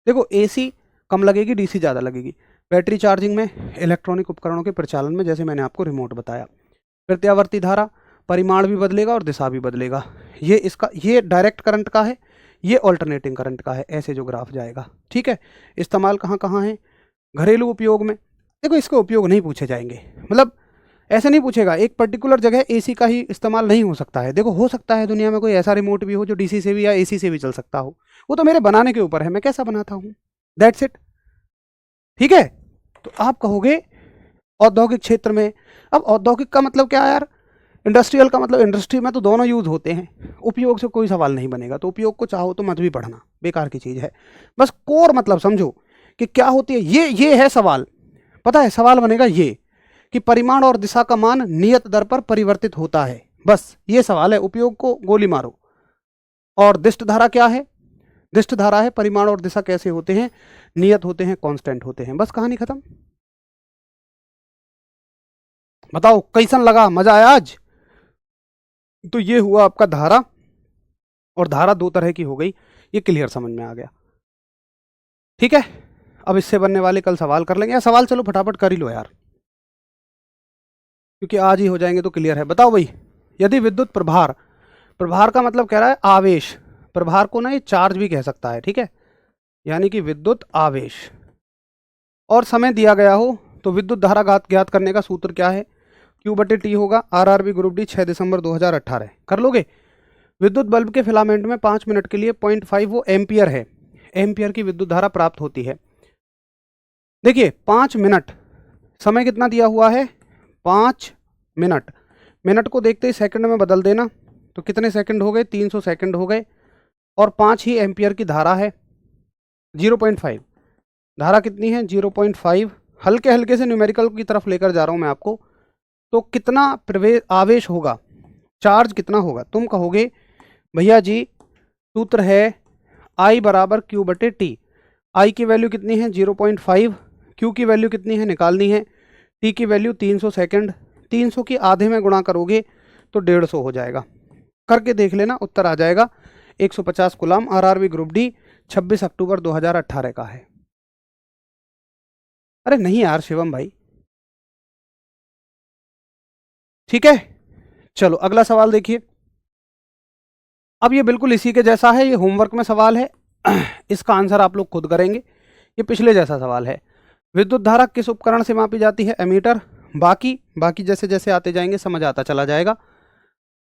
Speaker 1: देखो एसी कम लगेगी, डीसी ज़्यादा लगेगी। बैटरी चार्जिंग में, इलेक्ट्रॉनिक उपकरणों के प्रचालन में, जैसे मैंने आपको रिमोट बताया। प्रत्यावर्ती धारा परिमाण भी बदलेगा और दिशा भी बदलेगा। ये इसका, ये डायरेक्ट करंट का है, ये ऑल्टरनेटिंग करंट का है, ऐसे जो ग्राफ जाएगा। ठीक है, इस्तेमाल कहाँ कहाँ है, घरेलू उपयोग में। देखो इसके उपयोग नहीं पूछे जाएंगे, मतलब ऐसे नहीं पूछेगा एक पर्टिकुलर जगह एसी का ही इस्तेमाल नहीं हो सकता है। देखो हो सकता है दुनिया में कोई ऐसा रिमोट भी हो जो डीसी से भी या एसी से भी चल सकता हो, वो तो मेरे बनाने के ऊपर है, मैं कैसा बनाता हूँ, दैट्स इट। ठीक है, तो आप कहोगे औद्योगिक क्षेत्र में, अब औद्योगिक का मतलब क्या है यार, इंडस्ट्रियल का मतलब इंडस्ट्री में तो दोनों यूज होते हैं, उपयोग से कोई सवाल नहीं बनेगा, तो उपयोग को चाहो तो मत भी पढ़ना, बेकार की चीज़ है। बस कोर मतलब समझो कि क्या होती है, ये है सवाल, पता है सवाल बनेगा ये कि परिमाण और दिशा का मान नियत दर पर परिवर्तित होता है, बस ये सवाल है। उपयोग को गोली मारो। और दिष्ट धारा क्या है, दिष्ट धारा है परिमाण और दिशा कैसे होते हैं, नियत होते हैं, कांस्टेंट होते हैं, बस कहानी खत्म। बताओ कैसन लगा, मजा आया आज? तो ये हुआ आपका धारा, और धारा दो तरह की हो गई, ये क्लियर समझ में आ गया। ठीक है, अब इससे बनने वाले कल सवाल कर लेंगे, या सवाल चलो फटाफट कर ही लो यार, क्योंकि आज ही हो जाएंगे तो क्लियर है। बताओ भाई, यदि विद्युत प्रभार, प्रभार का मतलब कह रहा है आवेश, प्रभार को ना ये चार्ज भी कह सकता है, ठीक है, यानी कि विद्युत आवेश, और समय दिया गया हो, तो विद्युत धारा ज्ञात करने का सूत्र क्या है, Q/T होगा। RRB ग्रुप डी 6 दिसंबर 2018 कर लोगे। विद्युत बल्ब के फिलामेंट में 5 मिनट के लिए 0.5 वो एम्पियर है, एम्पियर की विद्युत धारा प्राप्त होती है। देखिए 5 मिनट, समय कितना दिया हुआ है, 5 मिनट, मिनट को देखते ही सेकंड में बदल देना, तो कितने सेकंड हो गए, 300 सेकंड हो गए, और 5 ही एम्पियर की धारा है, 0.5 धारा कितनी है, 0.5। हल्के हल्के से न्यूमेरिकल की तरफ लेकर जा रहा हूं मैं आपको। तो कितना प्रवेश आवेश होगा, चार्ज कितना होगा, तुम कहोगे भैया जी सूत्र है I बराबर Q/T। I की वैल्यू कितनी है 0.5, Q की वैल्यू कितनी है निकालनी है, T की वैल्यू 300 सेकंड, 300 की आधे में गुणा करोगे तो 150 हो जाएगा, करके देख लेना उत्तर आ जाएगा 150 कूलम। RRB ग्रुप डी 26 अक्टूबर 2018 का है। अरे नहीं यार शिवम भाई, ठीक है, चलो अगला सवाल देखिए। अब ये बिल्कुल इसी के जैसा है, ये होमवर्क में सवाल है, इसका आंसर आप लोग खुद करेंगे। ये पिछले जैसा सवाल है, विद्युत धारा किस उपकरण से मापी जाती है, एमीटर। बाकी जैसे जैसे आते जाएंगे समझ आता चला जाएगा।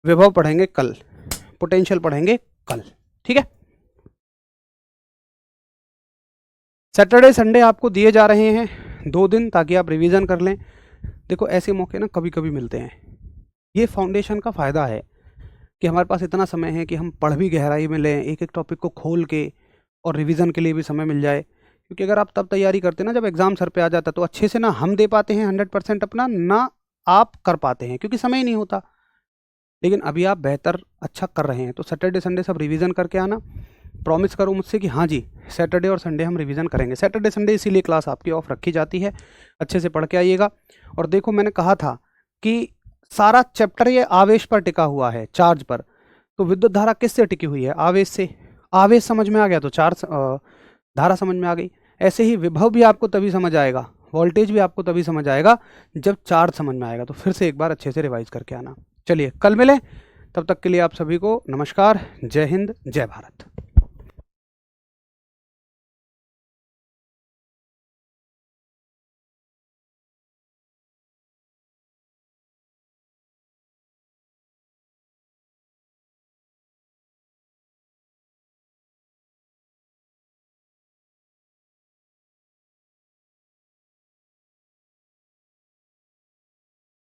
Speaker 1: विभव पढ़ेंगे कल, पोटेंशियल पढ़ेंगे कल, ठीक है। सैटरडे संडे आपको दिए जा रहे हैं 2 दिन, ताकि आप रिवीजन कर लें। देखो ऐसे मौके ना कभी कभी मिलते हैं, ये फाउंडेशन का फ़ायदा है कि हमारे पास इतना समय है कि हम पढ़ भी गहराई में लें, एक एक टॉपिक को खोल के, और रिवीजन के लिए भी समय मिल जाए। क्योंकि अगर आप तब तैयारी करते ना जब एग्ज़ाम सर पे आ जाता, तो अच्छे से ना हम दे पाते हैं 100% अपना, ना आप कर पाते हैं क्योंकि समय ही नहीं होता। लेकिन अभी आप बेहतर अच्छा कर रहे हैं, तो सैटरडे संडे सब रिवीजन करके आना। प्रॉमिस करो मुझसे कि हाँ जी सैटरडे और संडे हम रिवीजन करेंगे। सैटरडे संडे इसीलिए क्लास आपकी ऑफ रखी जाती है, अच्छे से पढ़ के आइएगा। और देखो मैंने कहा था कि सारा चैप्टर ये आवेश पर टिका हुआ है, चार्ज पर। तो विद्युत धारा किससे टिकी हुई है, आवेश से। आवेश समझ में आ गया तो चार्ज धारा समझ में आ गई। ऐसे ही विभव भी आपको तभी समझ आएगा, वोल्टेज भी आपको तभी समझ आएगा जब चार्ज समझ में आएगा। तो फिर से एक बार अच्छे से रिवाइज करके आना। चलिए कल मिले, तब तक के लिए आप सभी को नमस्कार, जय हिंद, जय भारत।